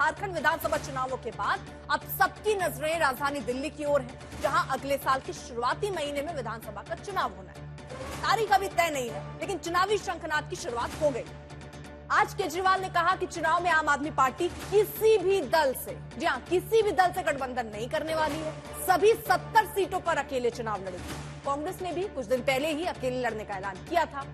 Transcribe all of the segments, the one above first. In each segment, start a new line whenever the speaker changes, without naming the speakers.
झारखंड विधानसभा चुनावों के बाद अब सबकी नजरें राजधानी दिल्ली की ओर हैं, जहां अगले साल के शुरुआती महीने में विधानसभा का चुनाव होना है। तारीख अभी तय नहीं है, लेकिन चुनावी शंखनाद की शुरुआत हो गई। आज केजरीवाल ने कहा कि चुनाव में आम आदमी पार्टी किसी भी दल से, जी हां, किसी भी दल से गठबंधन नहीं करने वाली है। सभी 70 सीटों पर अकेले चुनाव लड़ेगी। कांग्रेस ने भी कुछ दिन पहले ही अकेले लड़ने का ऐलान किया था।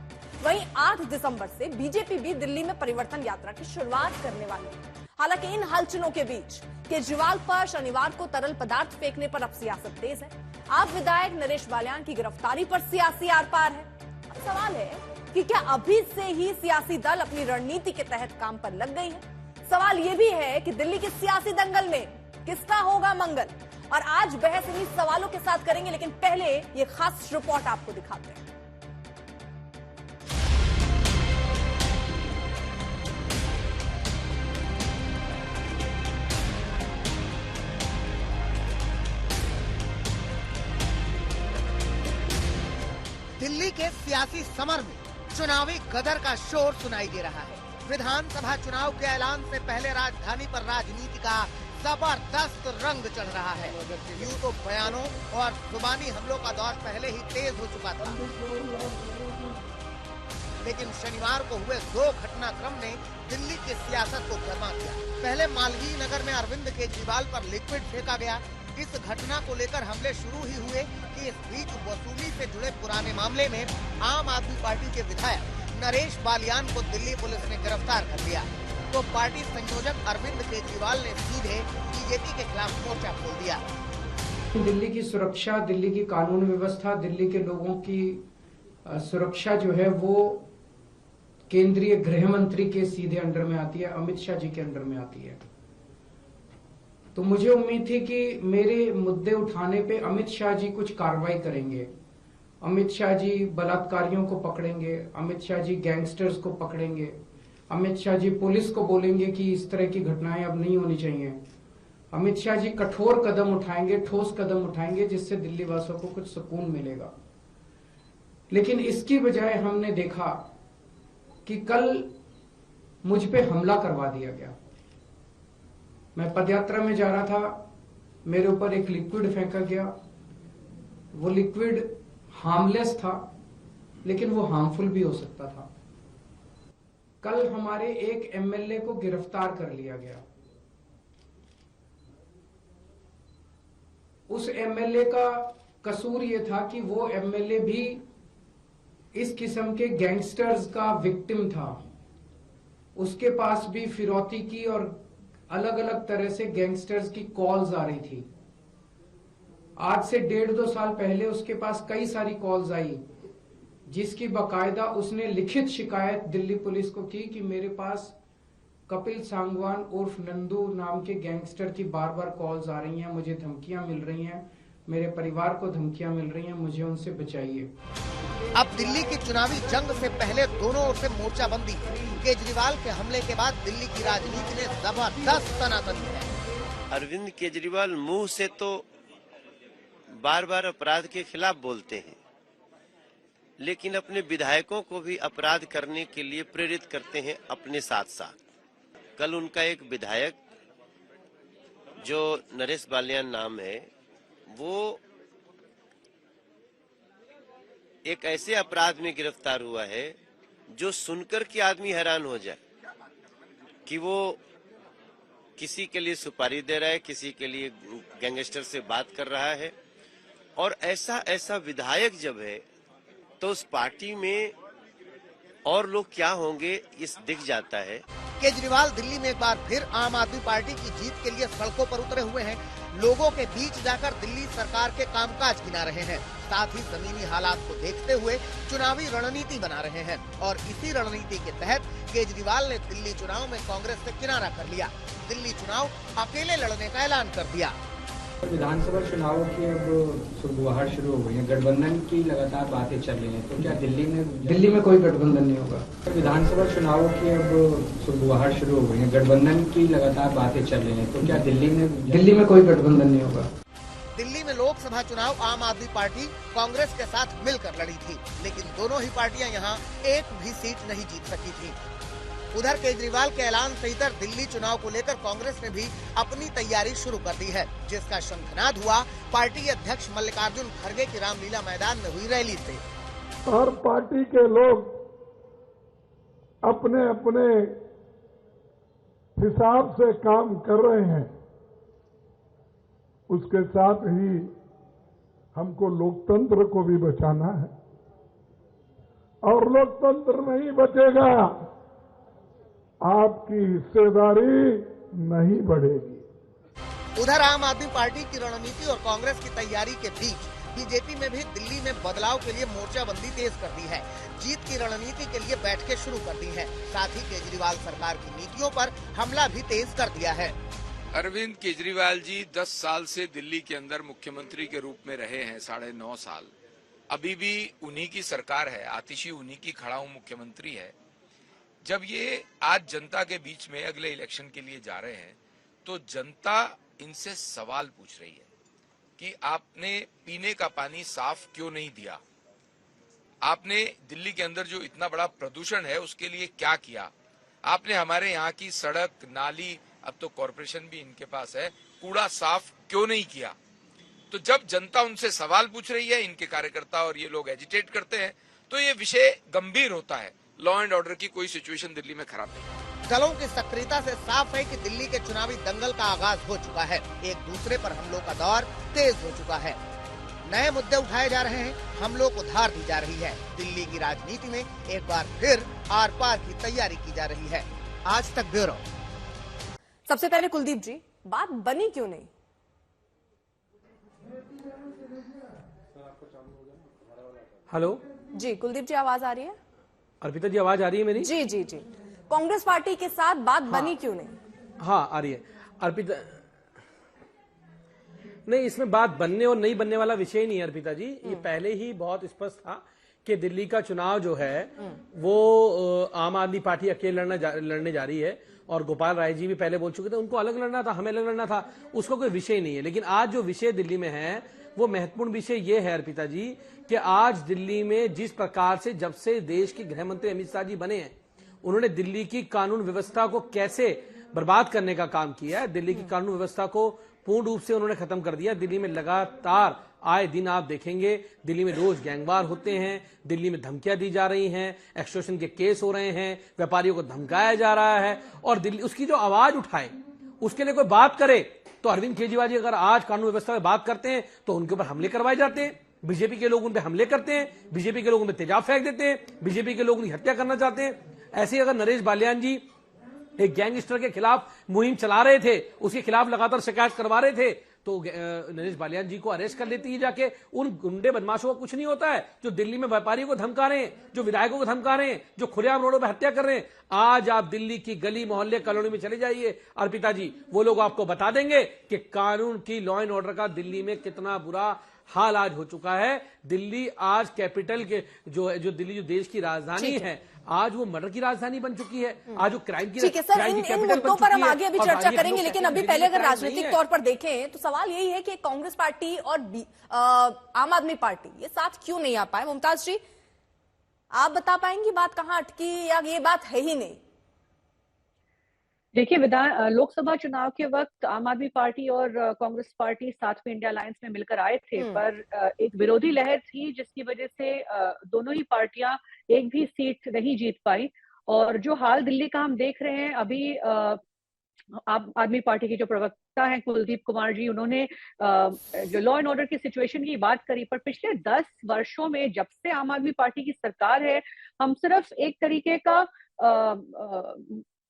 वहीं 8 दिसंबर से बीजेपी भी दिल्ली में परिवर्तन यात्रा की शुरुआत करने वाली है। हालांकि इन हलचलों के बीच केजरीवाल पर शनिवार को तरल पदार्थ फेंकने पर अब सियासत तेज है। आप विधायक नरेश बालियान की गिरफ्तारी पर सियासी आर पार है। अब सवाल है कि क्या अभी से ही सियासी दल अपनी रणनीति के तहत काम पर लग गई है? सवाल यह भी है कि दिल्ली के सियासी दंगल में किसका होगा मंगल? और आज बहस इन्हीं सवालों के साथ करेंगे, लेकिन पहले ये खास रिपोर्ट आपको दिखाते हैं।
दिल्ली के सियासी समर में चुनावी गदर का शोर सुनाई दे रहा है। विधानसभा चुनाव के ऐलान से पहले राजधानी पर राजनीति का जबरदस्त रंग चढ़ रहा है। यूं तो बयानों और जुबानी हमलों का दौर पहले ही तेज हो चुका था, लेकिन शनिवार को हुए 2 घटनाक्रम ने दिल्ली की सियासत को गर्मा दिया। पहले मालवीय नगर में अरविंद केजरीवाल पर लिक्विड फेंका गया। इस घटना को लेकर हमले शुरू ही हुए कि इस बीच वसूली से जुड़े पुराने मामले में आम आदमी पार्टी के विधायक नरेश बालियान को दिल्ली पुलिस ने गिरफ्तार कर लिया। तो पार्टी संयोजक अरविंद केजरीवाल ने सीधे बीजेपी के खिलाफ मोर्चा खोल दिया।
दिल्ली की सुरक्षा, दिल्ली की कानून व्यवस्था, दिल्ली के लोगों की सुरक्षा जो है वो केंद्रीय गृह मंत्री के सीधे अंडर में आती है, अमित शाह जी के अंडर में आती है। तो मुझे उम्मीद थी कि मेरे मुद्दे उठाने पे अमित शाह जी कुछ कार्रवाई करेंगे। अमित शाह जी बलात्कारियों को पकड़ेंगे, अमित शाह जी गैंगस्टर्स को पकड़ेंगे, अमित शाह जी पुलिस को बोलेंगे कि इस तरह की घटनाएं अब नहीं होनी चाहिए। अमित शाह जी कठोर कदम उठाएंगे, ठोस कदम उठाएंगे, जिससे दिल्ली वासियों को कुछ सुकून मिलेगा। लेकिन इसकी बजाय हमने देखा कि कल मुझ पे हमला करवा दिया गया। मैं पदयात्रा में जा रहा था, मेरे ऊपर एक लिक्विड फेंका गया। वो लिक्विड हार्मलेस था, लेकिन वो हार्मफुल भी हो सकता था। कल हमारे एक एमएलए को गिरफ्तार कर लिया गया। उस एमएलए का कसूर ये था कि वो एमएलए भी इस किस्म के गैंगस्टर्स का विक्टिम था। उसके पास भी फिरौती की और अलग अलग तरह से गैंगस्टर्स की कॉल्स आ रही थी। आज से 1.5-2 साल पहले उसके पास कई सारी कॉल्स आई, जिसकी बाकायदा उसने लिखित शिकायत दिल्ली पुलिस को की कि मेरे पास कपिल सांगवान उर्फ नंदू नाम के गैंगस्टर की बार बार कॉल्स आ रही हैं, मुझे धमकियां मिल रही हैं, मेरे परिवार को धमकियां मिल रही हैं, मुझे उनसे बचाइए।
अब दिल्ली की चुनावी जंग से पहले दोनों ओर से मोर्चाबंदी। केजरीवाल के हमले के बाद दिल्ली की राजनीति ने जबरदस्त तनातनी है।
अरविंद केजरीवाल मुंह से तो बार बार अपराध के खिलाफ बोलते हैं, लेकिन अपने विधायकों को भी अपराध करने के लिए प्रेरित करते हैं अपने साथ साथ। कल उनका एक विधायक जो नरेश बालियान नाम है, वो एक ऐसे अपराध में गिरफ्तार हुआ है जो सुनकर के आदमी हैरान हो जाए कि वो किसी के लिए सुपारी दे रहा है, किसी के लिए गैंगस्टर से बात कर रहा है। और ऐसा विधायक जब है तो उस पार्टी में और लोग क्या होंगे इस दिख जाता है।
केजरीवाल दिल्ली में एक बार फिर आम आदमी पार्टी की जीत के लिए सड़कों पर उतरे हुए हैं। लोगों के बीच जाकर दिल्ली सरकार के कामकाज गिना रहे हैं, साथ ही जमीनी हालात को देखते हुए चुनावी रणनीति बना रहे हैं। और इसी रणनीति के तहत केजरीवाल ने दिल्ली चुनाव में कांग्रेस से किनारा कर लिया। दिल्ली चुनाव अकेले लड़ने का ऐलान कर दिया।
विधानसभा चुनावों की अब सुगबुगाहट शुरू हो गई है, गठबंधन की लगातार बातें चल रही हैं, तो क्या दिल्ली में कोई गठबंधन नहीं होगा? विधानसभा चुनावों की अब सुगबुगाहट शुरू हो गई है, गठबंधन की लगातार बातें चल रही हैं, तो क्या दिल्ली में कोई गठबंधन नहीं होगा?
दिल्ली में लोकसभा चुनाव आम आदमी पार्टी कांग्रेस के साथ मिलकर लड़ी थी, लेकिन दोनों ही पार्टियां यहां एक भी सीट नहीं जीत सकी थी। उधर केजरीवाल के ऐलान से इधर दिल्ली चुनाव को लेकर कांग्रेस ने भी अपनी तैयारी शुरू कर दी है, जिसका शंखनाद हुआ पार्टी अध्यक्ष मल्लिकार्जुन खड़गे की रामलीला मैदान में हुई रैली से।
हर पार्टी के लोग अपने अपने हिसाब से काम कर रहे हैं, उसके साथ ही हमको लोकतंत्र को भी बचाना है, और लोकतंत्र नहीं बचेगा, आपकी हिस्सेदारी नहीं बढ़ेगी।
उधर आम आदमी पार्टी की रणनीति और कांग्रेस की तैयारी के बीच बीजेपी में भी दिल्ली में बदलाव के लिए मोर्चाबंदी तेज कर दी है। जीत की रणनीति के लिए बैठकें शुरू कर दी हैं। साथ ही केजरीवाल सरकार की नीतियों पर हमला भी तेज कर दिया है।
अरविंद केजरीवाल जी 10 साल से दिल्ली के अंदर मुख्यमंत्री के रूप में रहे हैं, 9.5 साल। अभी भी उन्हीं की सरकार है, आतिशी उन्हीं की खड़ा हूं मुख्यमंत्री है। जब ये आज जनता के बीच में अगले इलेक्शन के लिए जा रहे हैं, तो जनता इनसे सवाल पूछ रही है कि आपने पीने का पानी साफ क्यों नहीं दिया, आपने दिल्ली के अंदर जो इतना बड़ा प्रदूषण है उसके लिए क्या किया, आपने हमारे यहाँ की सड़क नाली, अब तो कॉरपोरेशन भी इनके पास है, कूड़ा साफ क्यों नहीं किया। तो जब जनता उनसे सवाल पूछ रही है, इनके कार्यकर्ता और ये लोग एजिटेट करते हैं, तो ये विषय गंभीर होता है। लॉ एंड ऑर्डर की कोई सिचुएशन दिल्ली में खराब नहीं।
दलों की सक्रियता से साफ है कि दिल्ली के चुनावी दंगल का आगाज हो चुका है। एक दूसरे पर हमलों का दौर तेज हो चुका है। नए मुद्दे उठाए जा रहे हैं, हमलों को धार दी जा रही है। दिल्ली की राजनीति में एक बार फिर आर पार की तैयारी की जा रही है। आज तक ब्यूरो।
सबसे पहले कुलदीप जी, बात बनी क्यों नहीं?
हेलो
जी कुलदीप जी, आवाज आ रही है?
अर्पिता जी, आवाज आ रही है मेरी?
जी जी जी। कांग्रेस पार्टी के साथ बात बनी क्यों नहीं?
हाँ, आ रही है अर्पिता। नहीं, इसमें बात बनने और नहीं बनने वाला विषय नहीं है अर्पिता जी। ये पहले ही बहुत स्पष्ट था कि दिल्ली का चुनाव जो है वो आम आदमी पार्टी अकेले लड़ने जा रही है, और गोपाल राय जी भी पहले बोल चुके थे उनको अलग लड़ना था, हमें अलग लड़ना था, उसका कोई विषय नहीं है। लेकिन आज जो विषय दिल्ली में है वो महत्वपूर्ण विषय ये है अर्पिता जी कि आज दिल्ली में जिस प्रकार से जब से देश के गृह मंत्री अमित शाह जी बने हैं, उन्होंने दिल्ली की कानून व्यवस्था को कैसे बर्बाद करने का काम किया है। दिल्ली की कानून व्यवस्था को पूर्ण रूप से उन्होंने खत्म कर दिया। दिल्ली में लगातार आए दिन आप देखेंगे दिल्ली में रोज गैंगवार होते हैं, दिल्ली में धमकियां दी जा रही हैं, एक्सटॉर्शन के केस हो रहे हैं, व्यापारियों को धमकाया जा रहा है, और दिल्ली उसकी जो आवाज उठाए उसके लिए कोई बात करे तो अरविंद केजरीवाल जी अगर आज कानून व्यवस्था में बात करते हैं तो उनके ऊपर हमले करवाए जाते हैं। बीजेपी के लोग उन पर हमले करते हैं, बीजेपी के लोग उन पर तेजाब फेंक देते हैं, बीजेपी के लोग उनकी हत्या करना चाहते हैं। ऐसे ही अगर नरेश बालियान जी एक गैंगस्टर के खिलाफ मुहिम चला रहे थे, उसके खिलाफ लगातार शिकायत करवा रहे थे, तो नरेश बालियान जी को अरेस्ट कर लेती है जाके। उन गुंडे बदमाशों का कुछ नहीं होता है जो दिल्ली में व्यापारियों को धमका रहे हैं, जो विधायकों को धमका रहे हैं, जो खुलेआम रोडों पर हत्या कर रहे हैं। आज आप दिल्ली की गली मोहल्ले कॉलोनी में चले जाइए अर्पिता जी, वो लोग आपको बता देंगे कि कानून की लॉ एंड ऑर्डर का दिल्ली में कितना बुरा हाल आज हो चुका है। दिल्ली आज कैपिटल के जो दिल्ली जो देश की राजधानी है, आज वो मर्डर की राजधानी बन चुकी है, आज वो क्राइम की
ठीक है सर, इन मुद्दों पर हम आगे अभी चर्चा करेंगे, लेकिन अभी पहले अगर राजनीतिक तौर पर देखें तो सवाल यही है कि कांग्रेस पार्टी और आम आदमी पार्टी ये साथ क्यों नहीं आ पाए? मुमताज जी, आप बता पाएंगी बात कहां अटकी, या ये बात है ही नहीं?
देखिए, लोकसभा चुनाव के वक्त आम आदमी पार्टी और कांग्रेस पार्टी साथ में इंडिया अलायंस में मिलकर आए थे, पर एक विरोधी लहर थी जिसकी वजह से दोनों ही पार्टियां एक भी सीट नहीं जीत पाई। और जो हाल दिल्ली का हम देख रहे हैं अभी, आम आदमी पार्टी के जो प्रवक्ता हैं कुलदीप कुमार जी, उन्होंने जो लॉ एंड ऑर्डर की सिचुएशन की बात करी, पर पिछले 10 वर्षों में जब से आम आदमी पार्टी की सरकार है, हम सिर्फ एक तरीके का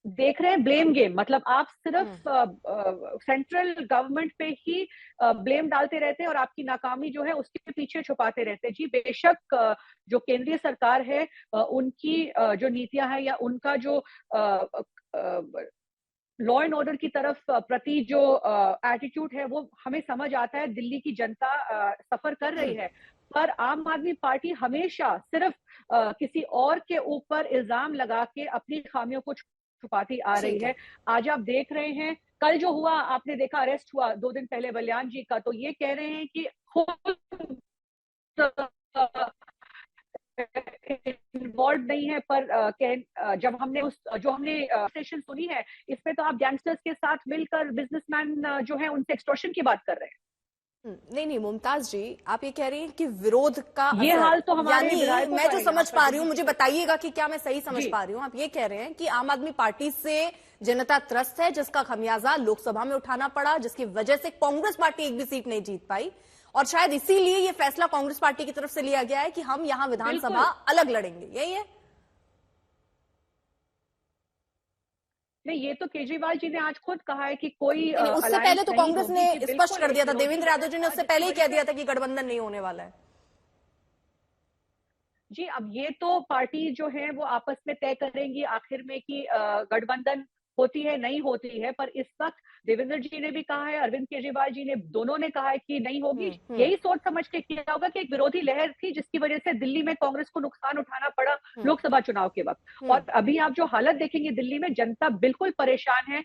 देख रहे हैं ब्लेम गेम। मतलब आप सिर्फ सेंट्रल गवर्नमेंट पे ही ब्लेम डालते रहते हैं और आपकी नाकामी जो है उसके पीछे छुपाते रहते हैं। जी बेशक जो केंद्रीय सरकार है उनकी जो नीतियां हैं या उनका जो लॉ एंड ऑर्डर की तरफ प्रति जो एटीट्यूड है वो हमें समझ आता है, दिल्ली की जनता सफर कर रही है। पर आम आदमी पार्टी हमेशा सिर्फ किसी और के ऊपर इल्जाम लगा के अपनी खामियों को छुपाती आ रही है। आज आप देख रहे हैं, कल जो हुआ आपने देखा, अरेस्ट हुआ 2 दिन पहले बलियान जी का, तो ये कह रहे हैं कि खुद इन्वॉल्व नहीं है, पर जब हमने जो हमने स्टेशन सुनी है, इसमें तो आप गैंगस्टर्स के साथ मिलकर बिजनेसमैन जो है उनसे एक्सटॉर्शन की बात कर रहे हैं।
नहीं नहीं मुमताज जी, आप ये कह रही हैं कि विरोध का
ये
असर,
हाल तो हमारे
यानी
विधायकों
मैं
का
जो
है
समझ
यहाँ
पा
पर।
रही हूँ, मुझे बताइएगा कि क्या मैं सही समझ
जी।
पा रही हूँ, आप ये कह रहे हैं कि आम आदमी पार्टी से जनता त्रस्त है, जिसका खमियाजा लोकसभा में उठाना पड़ा, जिसकी वजह से कांग्रेस पार्टी एक भी सीट नहीं जीत पाई, और शायद इसीलिए ये फैसला कांग्रेस पार्टी की तरफ से लिया गया है कि हम यहाँ विधानसभा अलग लड़ेंगे, यही है?
नहीं, ये तो केजरीवाल जी ने आज खुद कहा है कि कोई
नहीं, उससे
alliance
पहले तो
नहीं
कांग्रेस
होगी,
ने
कि
स्पष्ट
बिल्कुल
कर दिया था,
एक
देवेंद्र यादव जी ने उससे पहले ही कह दिया था कि
विरोधी
गठबंधन नहीं होने वाला है।
जी, अब ये तो पार्टी जो है वो आपस में तय करेंगी आखिर में कि गठबंधन होती है नहीं होती है, पर इस वक्त देवेंद्र जी ने भी कहा है, अरविंद केजरीवाल जी ने, दोनों ने कहा है कि नहीं होगी। यही सोच समझ के किया होगा कि एक विरोधी लहर थी जिसकी वजह से दिल्ली में कांग्रेस को नुकसान उठाना पड़ा लोकसभा चुनाव के वक्त। और अभी आप जो हालत देखेंगे दिल्ली में, जनता बिल्कुल परेशान है।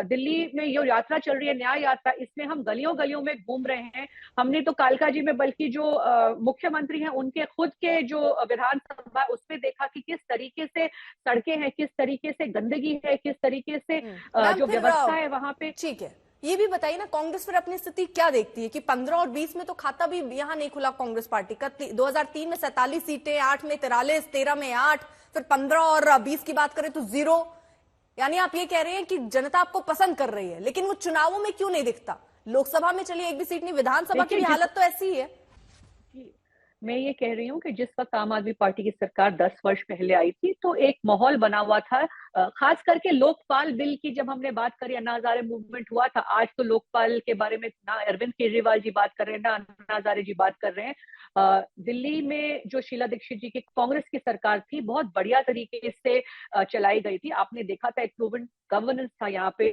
दिल्ली में जो यात्रा चल रही है, न्याय यात्रा, इसमें हम गलियों गलियों में घूम रहे हैं। हमने तो कालका जी में, बल्कि जो मुख्यमंत्री हैं उनके खुद के जो विधानसभा, उसमें देखा कि किस तरीके से सड़कें हैं, किस तरीके से गंदगी है, किस तरीके से जो व्यवस्था है वहां पे।
ठीक है, ये भी बताइए ना, कांग्रेस फिर अपनी स्थिति क्या देखती है कि 15 और 20 में तो खाता भी यहाँ नहीं खुला कांग्रेस पार्टी का। 2003 में 47 सीटें, 8 में 43, 13 में 8, फिर 15 और 20 की बात करें तो 0। यानी आप ये कह रहे हैं कि जनता आपको पसंद कर रही है, लेकिन वो चुनावों में क्यों नहीं दिखता? लोकसभा में चलिए एक भी सीट नहीं, विधानसभा की भी हालत तो ऐसी ही है।
मैं ये कह रही हूँ कि जिस वक्त आम आदमी पार्टी की सरकार 10 वर्ष पहले आई थी, तो एक माहौल बना हुआ था, खास करके लोकपाल बिल की जब हमने बात करी, अन्ना हजारे मूवमेंट हुआ था। आज तो लोकपाल के बारे में ना अरविंद केजरीवाल जी बात कर रहे हैं, ना अन्ना हजारे जी बात कर रहे हैं। दिल्ली में जो शीला दीक्षित जी की कांग्रेस की सरकार थी, बहुत बढ़िया तरीके से चलाई गई थी। आपने देखा था, एक प्रूवन गवर्नेंस था यहाँ पे।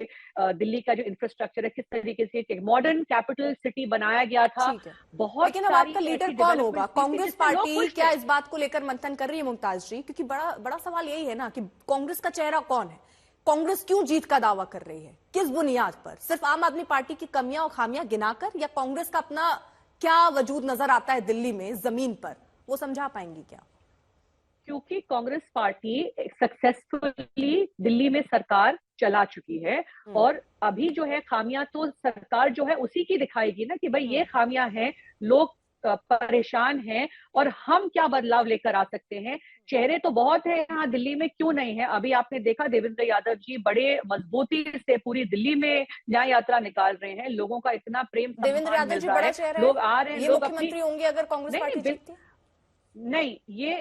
दिल्ली का जो इंफ्रास्ट्रक्चर है, किस तरीके से एक मॉडर्न कैपिटल सिटी बनाया गया था। बहुत,
लेकिन अब आपका लीडर कौन होगा? कांग्रेस पार्टी क्या इस बात को लेकर मंथन कर रही है मुमताज जी? क्योंकि बड़ा सवाल यही है ना कि कांग्रेस का चेहरा कौन है, कांग्रेस क्यों जीत का दावा कर रही है, किस बुनियाद पर? सिर्फ आम आदमी पार्टी की कमियां और खामियां गिनाकर, या कांग्रेस का अपना क्या वजूद नजर आता है दिल्ली में, जमीन पर, वो समझा पाएंगी क्या?
क्योंकि कांग्रेस पार्टी सक्सेसफुली दिल्ली में सरकार चला चुकी है, और अभी जो है खामियां तो सरकार जो है उसी की दिखाएगी ना, कि भाई ये खामियां हैं, लोग परेशान हैं, और हम क्या बदलाव लेकर आ सकते हैं। चेहरे तो बहुत है यहाँ दिल्ली में, क्यों नहीं है? अभी आपने देखा देवेंद्र यादव जी बड़े मजबूती से पूरी दिल्ली में न्याय यात्रा निकाल रहे हैं। लोगों का इतना प्रेम
देवेंद्र यादव जी बड़ा चेहरा है,
लोग आ रहे हैं, लोग
मुख्यमंत्री होंगे अगर कांग्रेस पार्टी जीतती?
नहीं,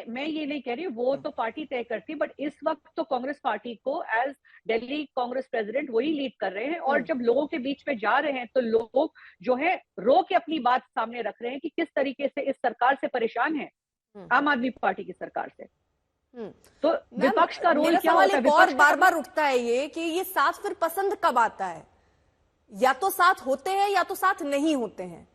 मैं ये नहीं कह रही, वो तो पार्टी तय करती, बट इस वक्त तो कांग्रेस पार्टी को एज दिल्ली कांग्रेस प्रेसिडेंट वही लीड कर रहे हैं। और जब लोगों के बीच में जा रहे हैं, तो लोग जो है रो के अपनी बात सामने रख रहे हैं कि किस तरीके से इस सरकार से परेशान है, आम आदमी पार्टी की सरकार से। तो विपक्ष का रोल क्या होता है?
और बार बार उठता है ये साथ फिर पसंद कब आता है? या तो साथ होते हैं या तो साथ नहीं होते हैं।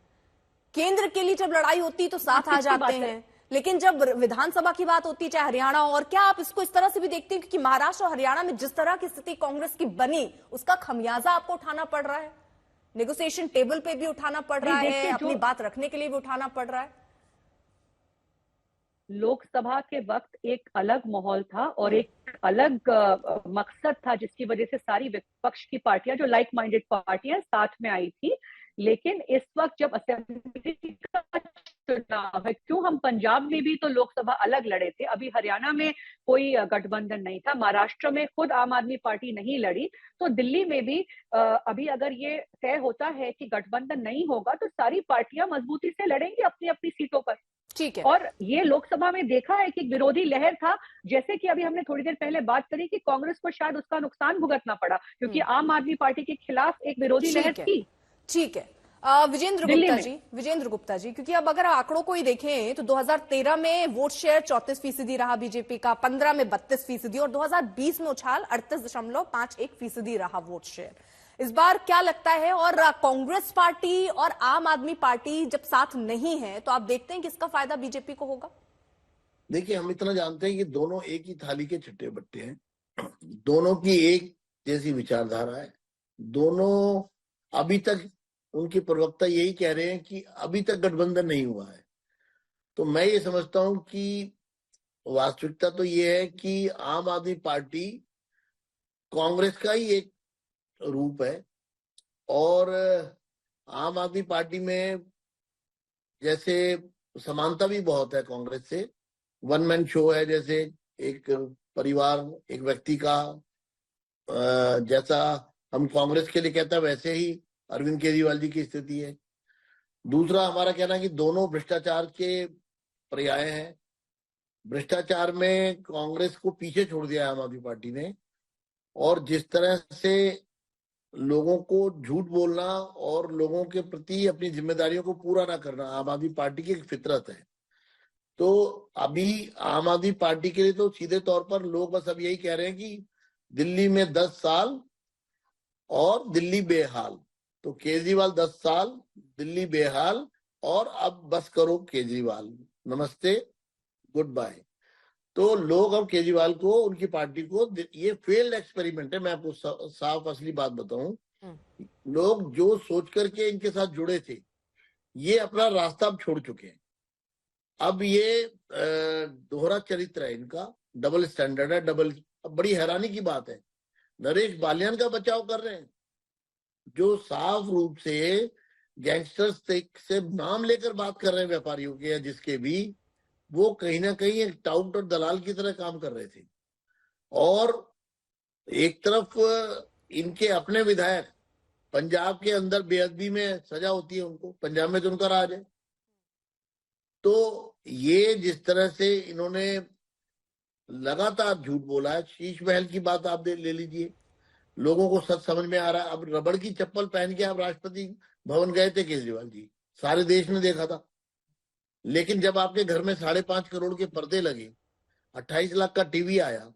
केंद्र के लिए जब लड़ाई होती तो साथ आ जाते हैं, लेकिन जब विधानसभा की बात होती है, चाहे हरियाणा, और क्या आप इसको इस तरह से भी देखते हैं क्योंकि महाराष्ट्र और हरियाणा में जिस तरह की स्थिति कांग्रेस की बनी, उसका खमियाजा आपको उठाना पड़ रहा है, नेगोशिएशन टेबल पे भी उठाना पड़ रहा है, अपनी बात रखने के लिए भी उठाना पड़ रहा है।
लोकसभा के वक्त एक अलग माहौल था और एक अलग मकसद था, जिसकी वजह से सारी विपक्ष की पार्टियां, जो लाइक माइंडेड पार्टियां, साथ में आई थी। लेकिन इस वक्त जब असेंबली का चुनाव है, क्यों हम पंजाब में भी तो लोकसभा अलग लड़े थे, अभी हरियाणा में कोई गठबंधन नहीं था, महाराष्ट्र में खुद आम आदमी पार्टी नहीं लड़ी, तो दिल्ली में भी अभी अगर ये तय होता है कि गठबंधन नहीं होगा, तो सारी पार्टियां मजबूती से लड़ेंगी अपनी अपनी सीटों पर।
ठीक है।
और ये लोकसभा में देखा है कि विरोधी लहर था, जैसे कि अभी हमने थोड़ी देर पहले बात करी कि कांग्रेस को शायद उसका नुकसान भुगतना पड़ा, क्योंकि आम आदमी पार्टी के खिलाफ एक विरोधी लहर थी।
ठीक है। विजेंद्र गुप्ता जी, क्योंकि अब अगर आंकड़ों को ही देखें तो 2013 में वोट शेयर 34% रहा बीजेपी का, 15 में 32% और 2020 में उछाल 38.51% रहा वोट शेयर। इस बार क्या लगता है? और कांग्रेस पार्टी और आम आदमी पार्टी जब साथ नहीं है, तो आप देखते हैं कि इसका फायदा बीजेपी को होगा?
देखिए, हम इतना जानते हैं कि दोनों एक ही थाली के छठे बट्टे हैं, दोनों की एक जैसी विचारधारा है, दोनों अभी तक उनके प्रवक्ता यही कह रहे हैं कि अभी तक गठबंधन नहीं हुआ है। तो मैं ये समझता हूं कि वास्तविकता तो ये है कि आम आदमी पार्टी कांग्रेस का ही एक रूप है और आम आदमी पार्टी में जैसे समानता भी बहुत है कांग्रेस से। वन मैन शो है, जैसे एक परिवार, एक व्यक्ति का जैसा हम कांग्रेस के लिए कहते हैं वैसे ही अरविंद केजरीवाल जी की स्थिति है। दूसरा हमारा कहना है कि दोनों भ्रष्टाचार के पर्याय हैं। भ्रष्टाचार में कांग्रेस को पीछे छोड़ दिया आम आदमी पार्टी ने, और जिस तरह से लोगों को झूठ बोलना और लोगों के प्रति अपनी जिम्मेदारियों को पूरा ना करना आम आदमी पार्टी की एक फितरत है। तो अभी आम आदमी पार्टी के लिए तो सीधे तौर पर लोग बस अब यही कह रहे हैं कि दिल्ली में 10 साल और दिल्ली बेहाल। तो केजरीवाल 10 साल, दिल्ली बेहाल, और अब बस करो केजरीवाल, नमस्ते गुड बाय। तो लोग अब केजरीवाल को, उनकी पार्टी को, ये फेल्ड एक्सपेरिमेंट है। मैं आपको साफ असली बात बताऊं, लोग जो सोच करके इनके साथ जुड़े थे ये अपना रास्ता अब छोड़ चुके हैं। अब ये दोहरा चरित्र है इनका, डबल स्टैंडर्ड है, डबल। अब बड़ी हैरानी की बात है, नरेश बालियान का बचाव कर रहे हैं जो साफ रूप से गैंगस्टर्स से नाम लेकर बात कर रहे हैं व्यापारियों के या जिसके भी, वो कहीं ना कहीं एक टाउट और दलाल की तरह काम कर रहे थे। और एक तरफ इनके अपने विधायक पंजाब के अंदर बेअदबी में सजा होती है उनको, पंजाब में तो उनका राज है। तो ये जिस तरह से इन्होंने लगातार झूठ बोला है, शीश महल की बात आप ले लीजिए, लोगों को सच समझ में आ रहा है। अब रबड़ की चप्पल पहन के आप राष्ट्रपति भवन गए थे केजरीवाल जी, सारे देश ने देखा था। लेकिन जब आपके घर में 5.5 करोड़ के पर्दे लगे, 28 लाख का टीवी आया,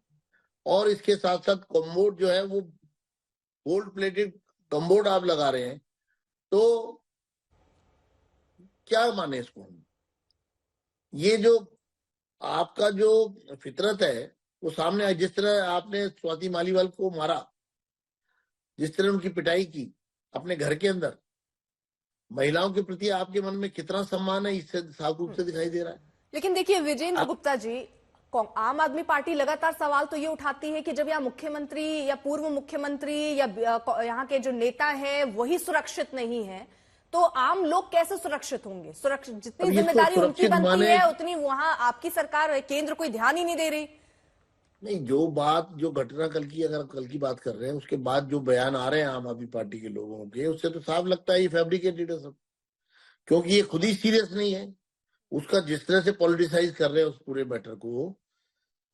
और इसके साथ साथ कम्बोर्ड जो है वो गोल्ड प्लेटेड कम्बोर्ड आप लगा रहे हैं, तो क्या माने इसको हम? ये जो आपका जो फितरत है वो सामने आए। जिस तरह आपने स्वाति मालीवाल को मारा, जिस तरह उनकी पिटाई की अपने घर के अंदर, महिलाओं के प्रति आपके मन में कितना सम्मान है इससे साफ रूप से दिखाई दे रहा है।
लेकिन देखिए विजेंद्र गुप्ता जी, आम आदमी पार्टी लगातार सवाल तो ये उठाती है कि जब यहाँ मुख्यमंत्री या पूर्व मुख्यमंत्री या यहाँ के जो नेता है वही सुरक्षित नहीं है, तो आम लोग कैसे सुरक्षित होंगे? सुरक्षित जितनी जिम्मेदारी उनकी बनती है उतनी वहां आपकी सरकार, केंद्र कोई ध्यान ही नहीं दे रही।
नहीं, जो घटना अगर कल की बात कर रहे हैं, उसके बाद जो बयान आ रहे हैं आम आदमी पार्टी के लोगों के, उससे तो साफ लगता है ये फैब्रिकेटेड है सब। क्योंकि ये खुद ही सीरियस नहीं है। उसका जिस तरह से पॉलिटिसाइज कर रहे हैं उस पूरे मैटर को,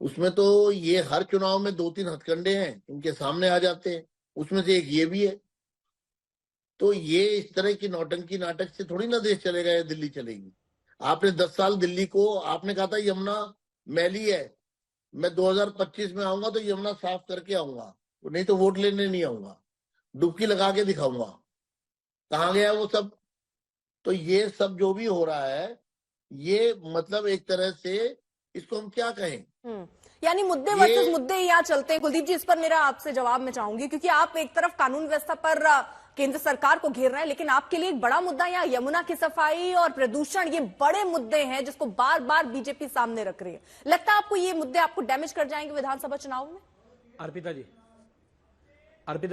उसमें तो ये हर चुनाव में 2-3 हथकंडे हैं इनके सामने आ जाते हैं, उसमें से एक ये भी है। तो ये इस तरह की नौटंकी नाटक से थोड़ी ना देश चलेगा या दिल्ली चलेगी। आपने 10 साल दिल्ली को, आपने कहा था यमुना मैली है, मैं 2025 में आऊंगा तो यमुना साफ करके आऊंगा, नहीं तो वोट लेने नहीं आऊंगा, डुबकी लगा के दिखाऊंगा। कहाँ गया वो सब? तो ये सब जो भी हो रहा है, ये मतलब एक तरह से इसको हम क्या कहें,
यानी मुद्दे वर्सेस मुद्दे यहाँ चलते हैं। कुलदीप जी, इस पर मेरा आपसे जवाब मैं चाहूंगी, क्योंकि आप एक तरफ कानून व्यवस्था पर केंद्र सरकार को घेर रहे हैं, लेकिन आपके लिए एक बड़ा मुद्दा यहाँ यमुना की सफाई और प्रदूषण, ये बड़े मुद्दे हैं जिसको बार बार बीजेपी सामने रख रही है। लगता है आपको ये मुद्दे आपको डैमेज कर जाएंगे विधानसभा चुनाव में?
अर्पिता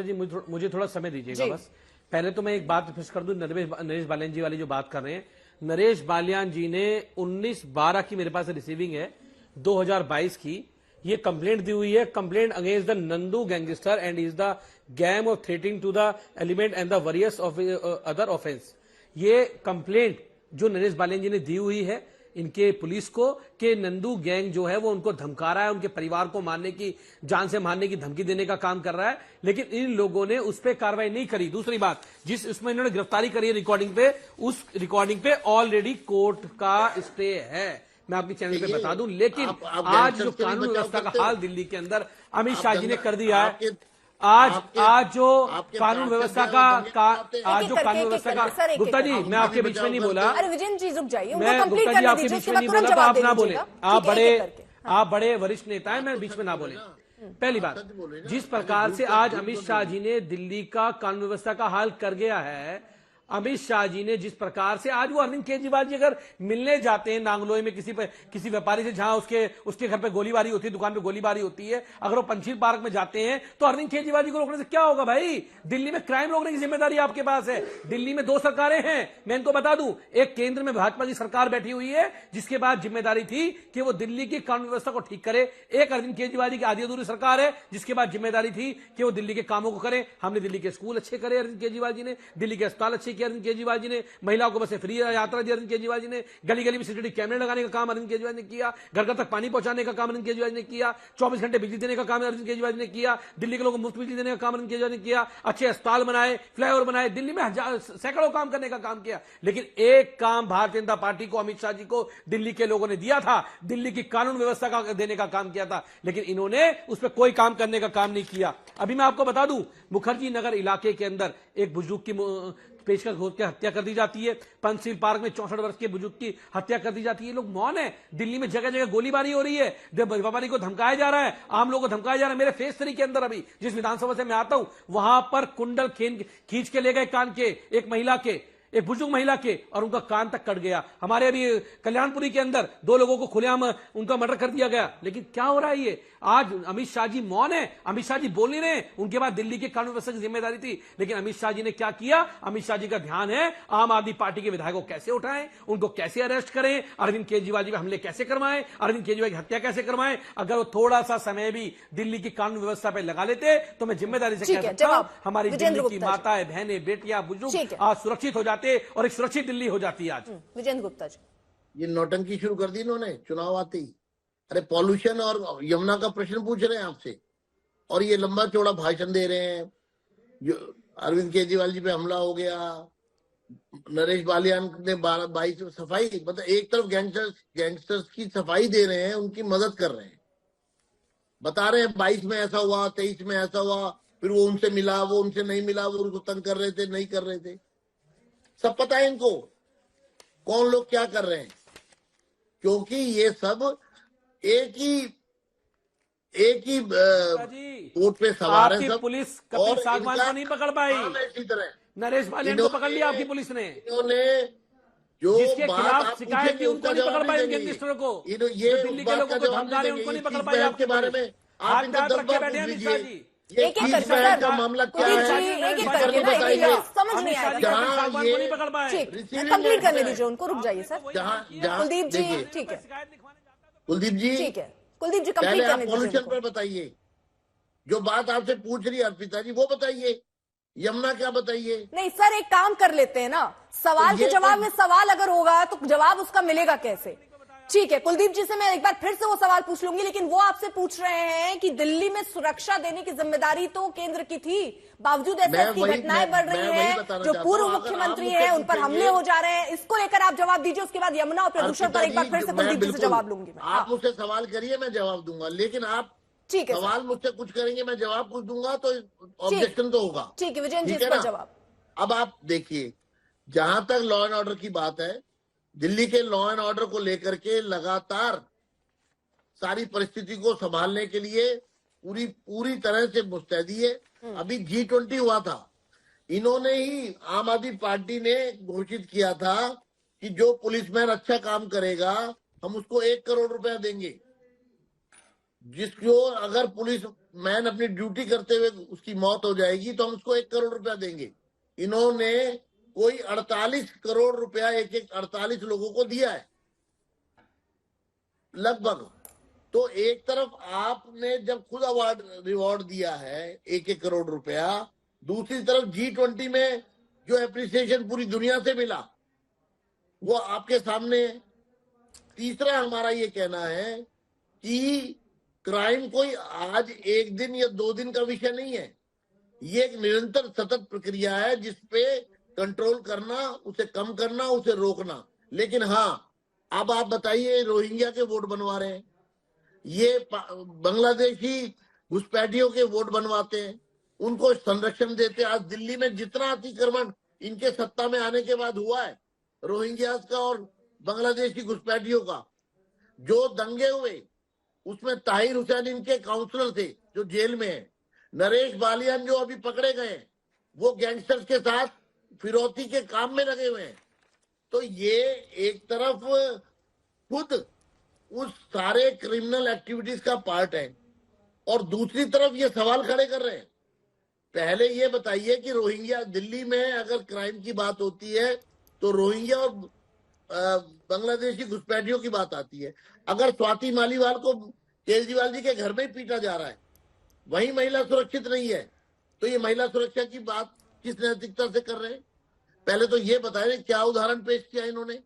जी मुझे थोड़ा समय दीजिएगा बस। पहले तो मैं एक बात फिक्स कर दूं, नरेश बालियान जी वाली जो बात कर रहे हैं, नरेश बालियान जी ने 19/12 की मेरे पास रिसीविंग है 2022 की, ये कंप्लेंट दी हुई है, complaint against the Nandu gangster and is the gang of threatening to the element and the various of other offence. ये कंप्लेंट जो नरेश बालियान जी ने दी हुई है इनके पुलिस को, कि नंदू गैंग जो है वो उनको धमका रहा है, उनके परिवार को मारने की, जान से मारने की धमकी देने का काम कर रहा है, लेकिन इन लोगों ने उस पर कार्रवाई नहीं करी। दूसरी बात, जिस उसमें इन्होंने गिरफ्तारी करी है रिकॉर्डिंग पे, उस रिकॉर्डिंग पे ऑलरेडी कोर्ट का स्टे है, मैं आपके चैनल पे बता दूं। लेकिन आज जो कानून व्यवस्था का हाल दिल्ली के अंदर अमित शाह जी ने कर दिया है, आज जो कानून व्यवस्था का आज जो कानून व्यवस्था का, गुप्ता जी मैं आपके बीच में नहीं बोला,
अरे विजयन जी रुक जाइए,
मैं गुप्ता जी आपके बीच में नहीं बोला, तो आप ना बोले, आप बड़े वरिष्ठ नेता है, मैं बीच में ना बोले। पहली बात, जिस प्रकार से आज अमित शाह जी ने दिल्ली का कानून व्यवस्था का हाल कर गया है, अमित शाह जी ने जिस प्रकार से आज वो अरविंद केजरीवाल जी अगर मिलने जाते हैं नांगलोई में किसी व्यापारी से जहां उसके घर पे गोलीबारी होती है, दुकान पे गोलीबारी होती है, अगर वो पंछी पार्क में जाते हैं तो अरविंद केजरीवाल जी को रोकने से क्या होगा भाई? दिल्ली में क्राइम रोकने की जिम्मेदारी आपके पास है। दिल्ली में 2 सरकारें हैं, मैं इनको बता दूं। एक केंद्र में भाजपा की सरकार बैठी हुई है जिसके बाद जिम्मेदारी थी कि वो दिल्ली की कानून व्यवस्था को ठीक करे। एक अरविंद केजरीवाल जी की आधी अधूरी सरकार है जिसके बाद जिम्मेदारी थी कि वो दिल्ली के कामों को करें। हमने दिल्ली के स्कूल अच्छे करे अरविंद केजरीवाल जी ने, दिल्ली के अस्पताल अच्छे किए अरविंद केजरीवाल जी ने, महिलाओं को बस फ्री यात्रा दी अरविंद केजरीवाल जी ने, गली गली में सीसीटीवी कैमरे लगाने का काम अरविंद केजरीवाल ने किया, घर घर तक पानी पहुंचाने का काम अरविंद केजरीवाल ने किया, 24 घंटे बिजली देने का काम अरविंद केजरीवाल ने किया, दिल्ली के लोगों को मुफ्त बिजली देने का काम अरविंद केजरीवाल ने किया, अच्छे अस्पताल बनाए, फ्लाईओवर बनाए, दिल्ली में सैकड़ों काम करने का काम किया। लेकिन एक काम भारतीय जनता पार्टी को, अमित शाह जी को दिल्ली के लोगों ने दिया था, दिल्ली की कानून व्यवस्था का देने का काम किया था, लेकिन इन्होंने उस पर कोई काम करने का काम नहीं किया। अभी मैं आपको बता दूं, मुखर्जी नगर इलाके के अंदर एक बुजुर्ग की पेशकश होकर हत्या कर दी जाती है। पंचशील पार्क में 64 वर्ष के बुजुर्ग की हत्या कर दी जाती है। लोग मौन है। दिल्ली में जगह जगह गोलीबारी हो रही है, व्यापारी को धमकाया जा रहा है, आम लोगों को धमकाया जा रहा है। मेरे फेस 3 के अंदर अभी जिस विधानसभा से मैं आता हूं वहां पर कुंडल खींच के ले गए कान के एक महिला के, एक बुजुर्ग महिला के, और उनका कान तक कट गया। हमारे अभी कल्याणपुरी के अंदर 2 लोगों को खुलेआम उनका मर्डर कर दिया गया। लेकिन क्या हो रहा है ये? आज अमित शाह जी मौन है, अमित शाह जी बोल नहीं रहे। उनके बाद दिल्ली के कानून व्यवस्था की जिम्मेदारी थी, लेकिन अमित शाह जी ने क्या किया? अमित शाह जी का ध्यान है आम आदमी पार्टी के विधायकों को कैसे उठाएं, उनको कैसे अरेस्ट करें, अरविंद केजरीवाल जी पे हमले कैसे करवाएं, अरविंद केजरीवाल की हत्या कैसे करवाएं। अगर वो थोड़ा सा समय भी दिल्ली की कानून व्यवस्था पर लगा लेते तो मैं जिम्मेदारी से कह सकता हूं हमारी दिल्ली की माताएं, बहनें, बेटियां, बुजुर्ग आज सुरक्षित हो जाते और एक सुरक्षित दिल्ली हो जाती है। आज
विजेंद्र गुप्ता जी,
ये नौटंकी शुरू कर दी इन्होंने चुनाव आते ही। अरे पॉल्यूशन और यमुना का प्रश्न पूछ रहे हैं आपसे और ये लंबा चौड़ा भाषण दे रहे हैं। जो अरविंद केजरीवाल जी पे हमला हो गया, नरेश बालियान ने 22 सफाई, मतलब एक तरफ गैंगस्टर्स की सफाई दे रहे हैं, उनकी मदद कर रहे हैं, बता रहे हैं 22 में ऐसा हुआ, 23 में ऐसा हुआ, फिर वो उनसे मिला, वो उनसे नहीं मिला, वो उनको तंग कर रहे थे, नहीं कर रहे थे, सब पता है इनको कौन लोग क्या कर रहे हैं, क्योंकि ये सब एक ही वोट पे सवार है सब।
पुलिस कपिल सागवान को नहीं पकड़ पाई,
इसी तरह
नरेश बालियान को पकड़ लिया आपकी पुलिस ने।
इन्होंने जो
जिसके
बात
खिलाफ
आप
शिकायत की उनको नहीं पकड़ पाई, गैंगस्टरों को,
ये
दिल्ली के लोगों को धमका रहे उनको नहीं पकड़ पाई आपके
बारे में। आप इनका 10 बार पूछ लीजिए
एक एक करके
का मामला क्या है,
एक एक करके ना,
बताइए।
समझ नहीं आएगा।
जहाँ ये
कंप्लीट करने दीजिए उनको, रुक जाइए सर।
जहाँ
कुलदीप जी, ठीक है,
कुलदीप जी,
ठीक है, कुलदीप जी
पहले
कंप्लीट
आप
करने दीजिए
पॉल्यूशन
उनको।
पर बताइए, जो बात आपसे पूछ रही है अर्पिता जी वो बताइए, यमुना क्या बताइए।
नहीं सर, एक काम कर लेते हैं ना, सवाल के जवाब में सवाल अगर होगा तो जवाब उसका मिलेगा कैसे? ठीक है, कुलदीप जी से मैं एक बार फिर से वो सवाल पूछ लूंगी, लेकिन वो आपसे पूछ रहे हैं कि दिल्ली में सुरक्षा देने की जिम्मेदारी तो केंद्र की थी, बावजूद ऐसी घटनाएं बढ़ रही हैं, जो पूर्व मुख्यमंत्री हैं उन पर हमले हो जा रहे हैं, इसको लेकर आप जवाब दीजिए। उसके बाद यमुना और प्रदूषण पर एक बार फिर से कुलदीप जी से जवाब लूंगी मैं।
आप मुझसे सवाल करिए, मैं जवाब दूंगा, लेकिन आप
ठीक है,
सवाल मुझसे कुछ करेंगे, मैं जवाब कुछ दूंगा तो ऑब्जेक्शन तो होगा।
ठीक है विजयन जी, इसका जवाब।
अब आप देखिए, जहां तक लॉ एंड ऑर्डर की बात है, दिल्ली के लॉ एंड ऑर्डर को लेकर के लगातार सारी परिस्थिति को संभालने के लिए पूरी तरह से मुस्तैदी है। अभी G20 हुआ था, इन्होंने ही, आम आदमी पार्टी ने घोषित किया था कि जो पुलिसमैन अच्छा काम करेगा हम उसको 1 करोड़ रुपया देंगे, जिसको अगर पुलिस मैन अपनी ड्यूटी करते हुए उसकी मौत हो जाएगी तो हम उसको 1 करोड़ रुपया देंगे। इन्होंने कोई 48 करोड़ रुपया एक 48 लोगों को दिया है लगभग। तो एक तरफ आपने जब खुद अवार्ड रिवॉर्ड दिया है 1 करोड़ रुपया, दूसरी तरफ G20 में जो एप्रिसिएशन पूरी दुनिया से मिला वो आपके सामने है। तीसरा हमारा ये कहना है कि क्राइम कोई आज 1 दिन या 2 दिन का विषय नहीं है, ये एक निरंतर सतत प्रक्रिया है जिसपे कंट्रोल करना, उसे कम करना, उसे रोकना। लेकिन हाँ, अब आप बताइए, रोहिंग्या के वोट बनवा रहे हैं, ये बांग्लादेशी घुसपैठियों के वोट बनवाते हैं, उनको संरक्षण देते हैं। आज दिल्ली में जितना अतिक्रमण इनके सत्ता में आने के बाद हुआ है, रोहिंग्या का और बांग्लादेशी घुसपैठियों का, जो दंगे हुए उसमें ताहिर हुसैन इनके काउंसलर थे जो जेल में है, नरेश बालियान जो अभी पकड़े गए वो गैंगस्टर्स के साथ फिरौती के काम में लगे हुए हैं। तो ये एक तरफ खुद उस सारे क्रिमिनल एक्टिविटीज का पार्ट है और दूसरी तरफ ये सवाल खड़े कर रहे हैं। पहले ये बताइए कि रोहिंग्या, दिल्ली में अगर क्राइम की बात होती है तो रोहिंग्या और बांग्लादेशी घुसपैठियों की बात आती है। अगर स्वाति मालीवाल को केजरीवाल जी के घर में ही पीटा जा रहा है, वही महिला सुरक्षित नहीं है, तो ये महिला सुरक्षा की बात किस नैतिकता से कर रहे हैं? पहले तो ये बताएं क्या उदाहरण पेश किया इन्होंने।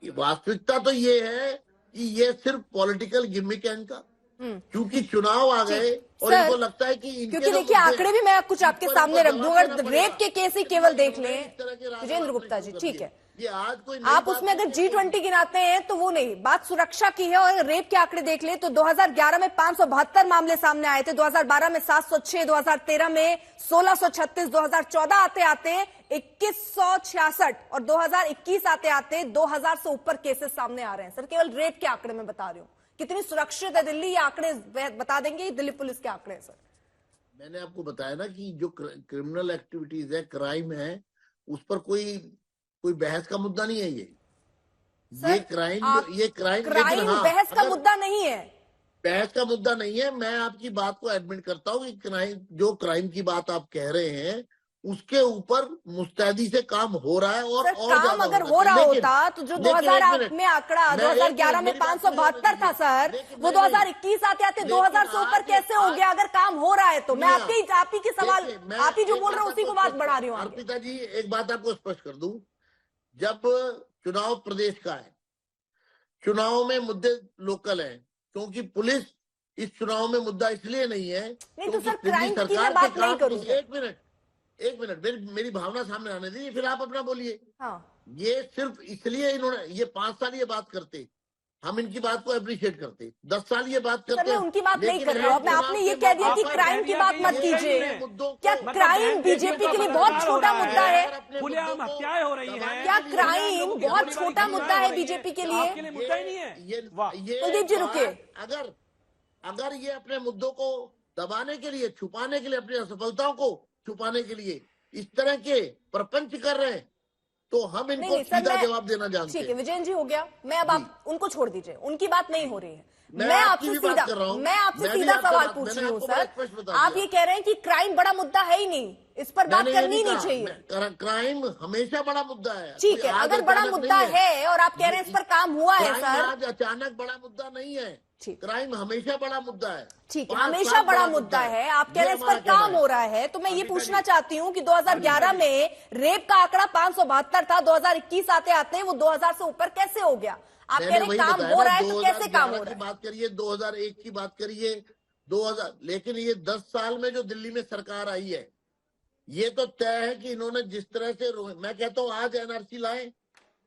वास्तविकता तो ये है कि ये सिर्फ पॉलिटिकल गिमिक है इनका, क्योंकि चुनाव आ गए और इनको लगता है कि
क्योंकि देखिए आंकड़े भी मैं कुछ आपके सामने रख दूं, अगर रेप के केस ही केवल देख लें विजेंद्र गुप्ता जी, ठीक है,
ये आज कोई
आप उसमें अगर G20 गिनाते हैं तो वो नहीं, बात सुरक्षा की है। और रेप के आंकड़े देख ले तो 2011 में 572 मामले सामने आए थे, 2012 में 706, 2013 में 1636, 2014 आते आते 2166 और 2021 आते आते 2000 से ऊपर केसेस सामने आ रहे हैं। सर केवल रेप के आंकड़े में बता रही हूँ, कितनी सुरक्षित है दिल्ली, ये आंकड़े बता देंगे, दिल्ली पुलिस के आंकड़े हैं सर।
मैंने आपको बताया ना कि जो क्रिमिनल एक्टिविटीज है, क्राइम है, उस पर कोई बहस का मुद्दा नहीं है। ये क्राइम
बहस का मुद्दा नहीं है,
बहस का मुद्दा नहीं है। मैं आपकी बात को एडमिट करता हूँ कि क्राइम की बात आप कह रहे हैं उसके ऊपर मुस्तैदी से काम हो रहा है और
काम अगर हो रहा होता तो जो 2008 में आंकड़ा 2011 में 572 था सर, वो 2021 आते आते 2000 से ऊपर कैसे हो गया? अगर काम हो रहा है तो मैं आप ही के सवाल, आप ही जो बोल रहे हैं उसी को बात बढ़ा रही हूँ।
अर्पिता जी एक बात आपको स्पष्ट कर दूं, जब चुनाव प्रदेश का है, चुनाव में मुद्दे लोकल हैं, क्योंकि पुलिस इस चुनाव में मुद्दा इसलिए नहीं है
तो सर क्राइम की मैं बात नहीं करूंगी।
एक मिनट मेरी भावना सामने आने दीजिए, फिर आप अपना बोलिए।
हाँ।
ये सिर्फ इसलिए इन्होंने ये 5 साल ये बात करते, हम इनकी बात को अप्रिशिएट करते, 10 साल ये बात करते।
मैं उनकी बात नहीं कर रही हूँ, आपने ये कह दिया कि क्राइम की बात मत कीजिए। क्या क्राइम बीजेपी के लिए बहुत छोटा मुद्दा है?
खुलेआम हत्याएं हो रही हैं।
क्या क्राइम बहुत छोटा मुद्दा है बीजेपी के लिए?
आपके लिए मुद्दा ही नहीं है।
कुलदीप जी रुके।
अगर ये अपने मुद्दों को दबाने के लिए, छुपाने के लिए, अपनी असफलताओं को छुपाने के लिए इस तरह के प्रपंच कर रहे हैं तो हम इनको सीधा जवाब देना जानते हैं।
ठीक है विजयन जी, हो गया। मैं अब आप उनको छोड़ दीजिए, उनकी बात नहीं हो रही है। मैं आपसे सीधा सवाल पूछ रही हूँ सर। आप ये कह रहे हैं कि क्राइम बड़ा मुद्दा है ही नहीं, इस पर बात करनी ही नहीं चाहिए।
क्राइम हमेशा बड़ा मुद्दा है।
ठीक है, अगर बड़ा मुद्दा है और आप कह रहे हैं इस पर काम हुआ है सर,
आज अचानक बड़ा मुद्दा नहीं है। क्राइम हमेशा बड़ा मुद्दा है।
ठीक है, हमेशा बड़ा मुद्दा है। आप कह रहे हैं इस पर काम हो रहा है, तो मैं ये पूछना चाहती हूँ कि 2011 में रेप का आंकड़ा 572 था, 2021 आते आते वो 2000 से ऊपर कैसे हो गया? आप कह रहे हैं काम हो रहा है, तो कैसे काम हो रहा है?
बात करिए 2001 की बात करिए, 2000, लेकिन ये 10 साल में जो दिल्ली में सरकार आई है, ये तो तय है कि इन्होंने जिस तरह से, मैं कहता हूँ आज एनआरसी लाए,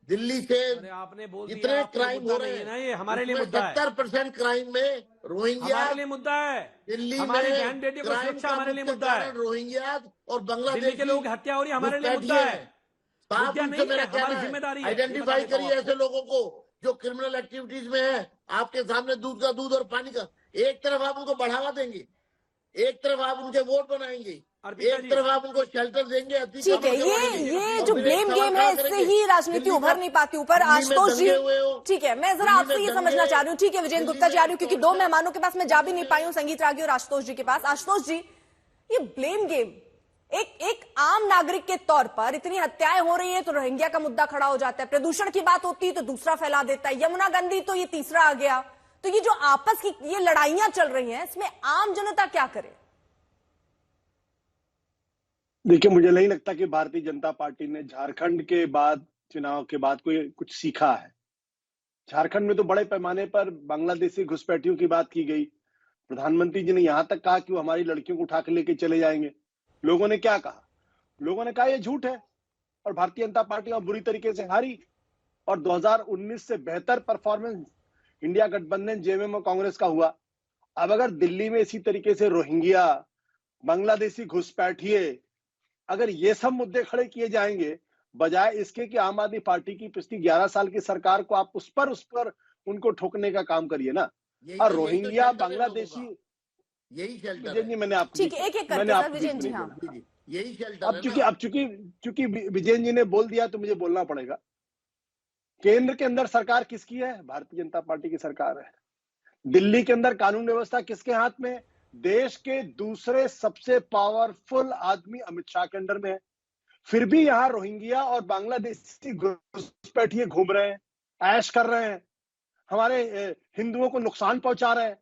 दिल्ली से
आपने बोल
इतने क्राइम हो रहे हैं,
ये हमारे लिए मुद्दा है।
70% क्राइम में रोहिंग्या
हमारे लिए मुद्दा है।
दिल्ली
हमारी
में
बहन बेटी को सुरक्षा हमारे लिए मुद्दा है।
रोहिंग्या और बांग्लादेश
के लोग हत्या हो रही है, हमारे लिए मुद्दा है। हमारी जिम्मेदारी है।
आइडेंटिफाई करिए ऐसे लोगों को जो क्रिमिनल एक्टिविटीज में है। आपके सामने दूध का दूध और पानी का, एक तरफ आप उनको बढ़ावा देंगे, एक तरफ आप उनके वोट बनाएंगे, एक तरफ आप उनको शेल्टर देंगे।
ठीक है, ये जो ब्लेम गेम है इससे ही राजनीति उभर नहीं पाती ऊपर। आशुतोष जी, ठीक है, मैं जरा आपसे ये समझना चाह रही हूँ। ठीक है विजेंद्र गुप्ता जी आ रही हूँ, क्योंकि 2 मेहमानों के पास मैं जा भी नहीं पाई हूँ, संगीत रागी और आशुतोष जी के पास। आशुतोष जी, ये ब्लेम गेम एक आम नागरिक के तौर पर, इतनी हत्याएं हो रही है तो रोहिंग्या का मुद्दा खड़ा हो जाता है, प्रदूषण की बात होती है तो दूसरा फैला देता है, यमुना गंदी तो ये तीसरा आ गया। तो ये जो आपस की ये लड़ाइयां चल रही हैं, इसमें आम जनता क्या करे?
देखिए, मुझे नहीं लगता कि भारतीय जनता पार्टी ने झारखंड के बाद, चुनाव के बाद कोई कुछ सीखा है। झारखंड में तो बड़े पैमाने पर बांग्लादेशी घुसपैठियों की बात की गई। प्रधानमंत्री जी ने यहां तक कहा कि वो हमारी लड़कियों को उठा के लेके चले जाएंगे। लोगों ने क्या कहा? लोगों ने कहा ये झूठ है, और भारतीय जनता पार्टी और बुरी तरीके से हारी। और 2019 से बेहतर परफॉर्मेंस इंडिया गठबंधन जेएमएम और कांग्रेस का हुआ। अब अगर दिल्ली में इसी तरीके से रोहिंग्या, बांग्लादेशी घुसपैठिए, अगर ये सब मुद्दे खड़े किए जाएंगे, बजाय इसके कि आम आदमी पार्टी की पिछली 11 साल की सरकार को आप उस पर उनको ठोकने का काम करिए ना। और रोहिंग्या, बांग्लादेशी,
यही
मैंने आपको,
ठीक है, एक-एक करके सर विजयन जी। हाँ,
यही शेल्टर
अब
है
चूंकि
ना।
अब चूंकि चूंकि विजयन जी ने बोल दिया तो मुझे बोलना पड़ेगा। केंद्र के अंदर सरकार किसकी है? भारतीय जनता पार्टी की सरकार है। दिल्ली के अंदर कानून व्यवस्था किसके हाथ में? देश के दूसरे सबसे पावरफुल आदमी अमित शाह के अंडर में है। फिर भी यहाँ रोहिंग्या और बांग्लादेशी घुसपैठिए घूम रहे हैं, ऐश कर रहे हैं, हमारे हिंदुओं को नुकसान पहुंचा रहे हैं।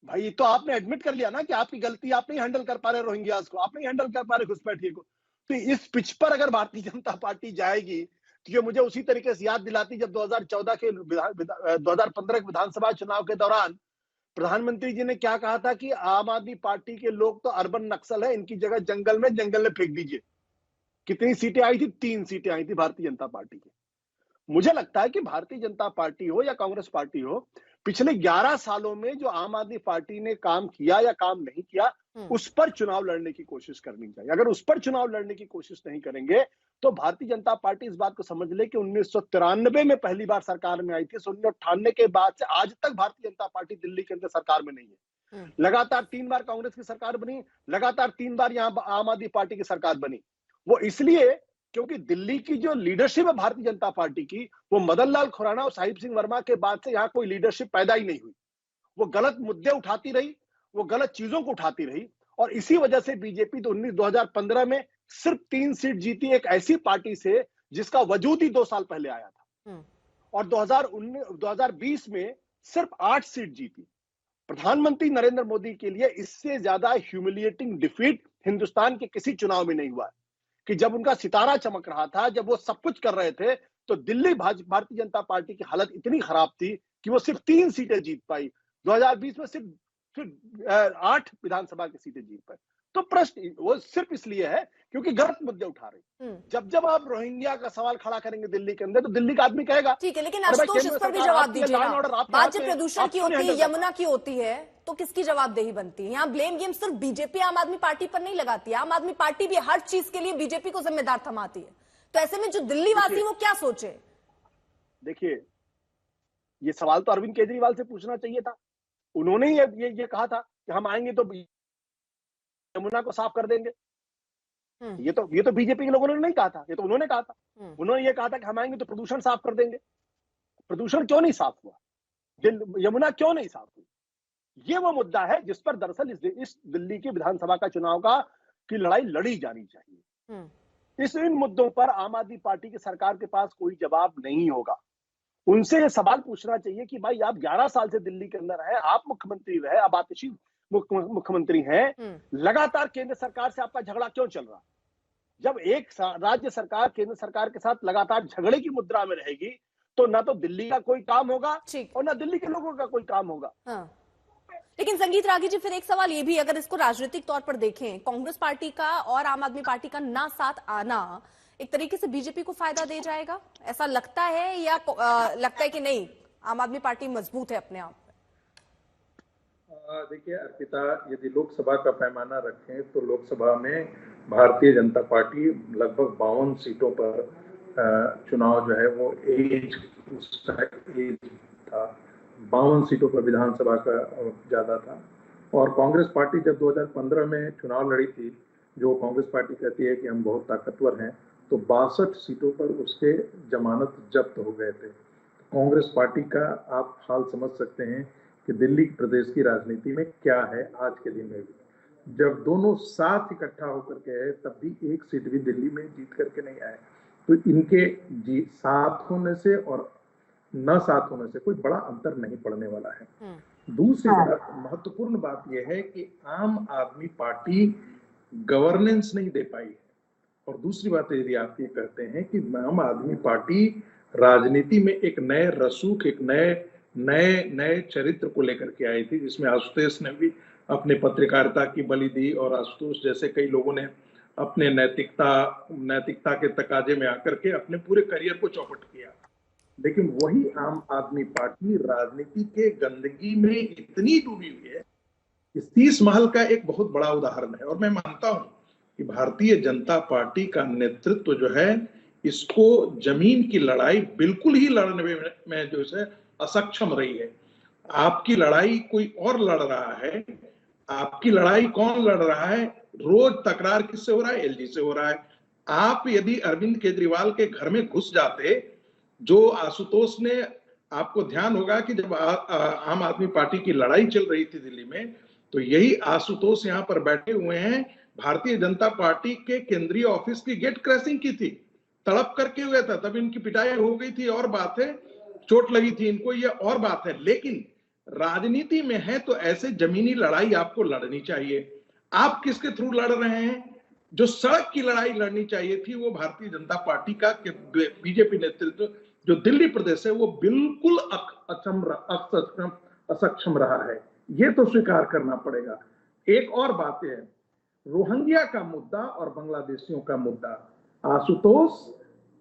भाई तो आपने एडमिट कर लिया ना कि आपकी गलती, आप नहीं हैंडल कर पा रहे रोहिंग्यास को, आप नहीं हैंडल कर पा रहे घुसपैठिए को। तो इस पिच पर अगर भारतीय जनता पार्टी जाएगी तो ये मुझे उसी तरीके से याद दिलाती जब 2014 के 2015 के विधानसभा चुनाव के दौरान प्रधानमंत्री जी ने क्या कहा था कि आम आदमी पार्टी के लोग तो अर्बन नक्सल है, इनकी जगह जंगल में फेंक दीजिए। कितनी सीटें आई थी? 3 सीटें आई थी भारतीय जनता पार्टी की। मुझे लगता है कि भारतीय जनता पार्टी हो या कांग्रेस पार्टी हो, पिछले 11 सालों में जो आम आदमी पार्टी ने काम किया या काम नहीं किया, उस पर चुनाव लड़ने की कोशिश करनी चाहिए। अगर उस पर चुनाव लड़ने की कोशिश नहीं करेंगे तो भारतीय जनता पार्टी इस बात को समझ ले कि 1993 में पहली बार सरकार में आई थी, 1998 के बाद से आज तक भारतीय जनता पार्टी दिल्ली के अंदर सरकार में नहीं है। लगातार 3 बार कांग्रेस की सरकार बनी, लगातार 3 बार यहाँ आम आदमी पार्टी की सरकार बनी। वो इसलिए क्योंकि दिल्ली की जो लीडरशिप है भारतीय जनता पार्टी की, वो मदन लाल खुराना और साहिब सिंह वर्मा के बाद से यहाँ कोई लीडरशिप पैदा ही नहीं हुई। वो गलत मुद्दे उठाती रही, वो गलत चीजों को उठाती रही, और इसी वजह से बीजेपी 2015 में सिर्फ 3 सीट जीती, एक ऐसी पार्टी से जिसका वजूद ही 2 साल पहले आया था। और 2020 में सिर्फ 8 सीट जीती। प्रधानमंत्री नरेंद्र मोदी के लिए इससे ज्यादा ह्यूमिलिएटिंग डिफीट हिंदुस्तान के किसी चुनाव में नहीं हुआ है कि जब उनका सितारा चमक रहा था, जब वो सब कुछ कर रहे थे, तो दिल्ली भारतीय जनता पार्टी की हालत इतनी खराब थी कि वो सिर्फ 3 सीटें जीत पाई। 2020 में सिर्फ 8 विधानसभा की सीटें जीत पाई। तो प्रश्न वो सिर्फ इसलिए है क्योंकि गलत मुद्दे उठा रही। जब आप रोहिंग्या का सवाल खड़ा करेंगे दिल्ली के अंदर, तो दिल्ली का आदमी कहेगा
ठीक है, लेकिन आशुतोष इस पर भी जवाब दीजिए ना। बात जब प्रदूषण की होती है, यमुना की होती है, तो किसकी जवाबदेही बनती है? यहाँ ब्लेम गेम सिर्फ बीजेपी आम आदमी पार्टी पर नहीं लगाती है। आम आदमी पार्टी भी हर चीज के लिए बीजेपी को जिम्मेदार थमाती है। तो ऐसे में जो दिल्ली वासी वो क्या सोचे?
देखिए, ये सवाल तो अरविंद केजरीवाल से पूछना चाहिए था। उन्होंने ही ये कहा था कि हम आएंगे तो यमुना को साफ कर देंगे। ये तो बीजेपी के लोगों ने नहीं कहा था, ये तो उन्होंने कहा था। उन्होंने ये कहा था कि हम आएंगे तो प्रदूषण साफ कर देंगे। प्रदूषण क्यों नहीं साफ हुआ? यमुना क्यों नहीं साफ हुई? ये वो मुद्दा है जिस पर दरअसल इस दिल्ली की विधानसभा का चुनाव की लड़ाई लड़ी जानी चाहिए। इन मुद्दों पर आम आदमी पार्टी की सरकार के पास कोई जवाब नहीं होगा। उनसे ये सवाल पूछना चाहिए कि भाई आप 11 साल से दिल्ली के अंदर हैं, आप मुख्यमंत्री रहे, अब आतिशी मुख्यमंत्री हैं, लगातार केंद्र सरकार से आपका झगड़ा क्यों चल रहा? जब एक राज्य सरकार केंद्र सरकार के साथ लगातार झगड़े की मुद्रा में रहेगी तो ना तो दिल्ली का कोई काम होगा और ना दिल्ली के लोगों का कोई काम होगा।
लेकिन संगीत रागी जी, फिर एक सवाल ये भी, अगर इसको राजनीतिक तौर पर देखें, कांग्रेस पार्टी का और आम आदमी पार्टी का ना साथ आना एक तरीके से बीजेपी को फायदा दे जाएगा, ऐसा लगता है, या लगता है कि नहीं आम आदमी पार्टी मजबूत है अपने आप?
देखिए अर्पिता, यदि लोकसभा का पैमाना रखें तो लोकसभा में भारतीय जनता पार्टी लगभग 52 सीटों पर चुनाव जो है वो उसका एज था, 52 सीटों पर विधानसभा का ज्यादा था। और कांग्रेस पार्टी जब 2015 में चुनाव लड़ी थी, जो कांग्रेस पार्टी कहती है कि हम बहुत ताकतवर हैं, तो 62 सीटों पर उसके जमानत जब्त हो गए थे। कांग्रेस पार्टी का आप हाल समझ सकते हैं कि दिल्ली प्रदेश की राजनीति में क्या है आज के दिन में भी। जब दोनों साथ इकट्ठा होकर के आए तब भी एक सीट भी दिल्ली में जीत करके नहीं आए। तो इनके साथ होने से और न साथ होने से कोई बड़ा अंतर नहीं पड़ने वाला है। दूसरी महत्वपूर्ण बात यह है कि आम आदमी पार्टी गवर्नेंस नहीं दे पाई है। और दूसरी बात यदि आप ये कहते हैं कि आम आदमी पार्टी राजनीति में एक नए रसूख, एक नए चरित्र को लेकर के आई थी, जिसमें आशुतोष ने भी अपने पत्रकारिता की बलि दी और आशुतोष जैसे कई लोगों ने अपने नैतिकता के तकाजे में आकर के अपने पूरे करियर को चौपट किया। लेकिन वही आम आदमी पार्टी राजनीति के गंदगी में इतनी डूबी हुई है। इस 30 महल का एक बहुत बड़ा उदाहरण है। और मैं मानता हूं कि भारतीय जनता पार्टी का नेतृत्व जो है, इसको जमीन की लड़ाई बिल्कुल ही लड़ने में जो है असक्षम रही है। आपकी लड़ाई कोई और लड़ रहा है। आपकी लड़ाई कौन लड़ रहा है? रोज तकरार किससे हो रहा है? एलजी से हो रहा है। आप यदि अरविंद केजरीवाल के घर में घुस जाते, जो आशुतोष ने, आपको ध्यान होगा कि जब आम आदमी पार्टी की लड़ाई चल रही थी दिल्ली में, तो यही आशुतोष यहाँ पर बैठे हुए हैं, भारतीय जनता पार्टी के केंद्रीय ऑफिस की गेट क्रैशिंग की थी, तड़प करके हुआ था, तब इनकी पिटाई हो गई थी और बात है, चोट लगी थी इनको, ये और बात है। लेकिन राजनीति में है तो ऐसे जमीनी लड़ाई आपको लड़नी चाहिए। आप किसके थ्रू लड़ रहे हैं? जो सड़क की लड़ाई लड़नी चाहिए थी वो भारतीय जनता पार्टी का बीजेपी नेतृत्व जो दिल्ली प्रदेश है वो बिल्कुल असक्षम रहा है, ये तो स्वीकार करना पड़ेगा। एक और बात है, रोहिंग्या का मुद्दा और बांग्लादेशियों का मुद्दा, आशुतोष,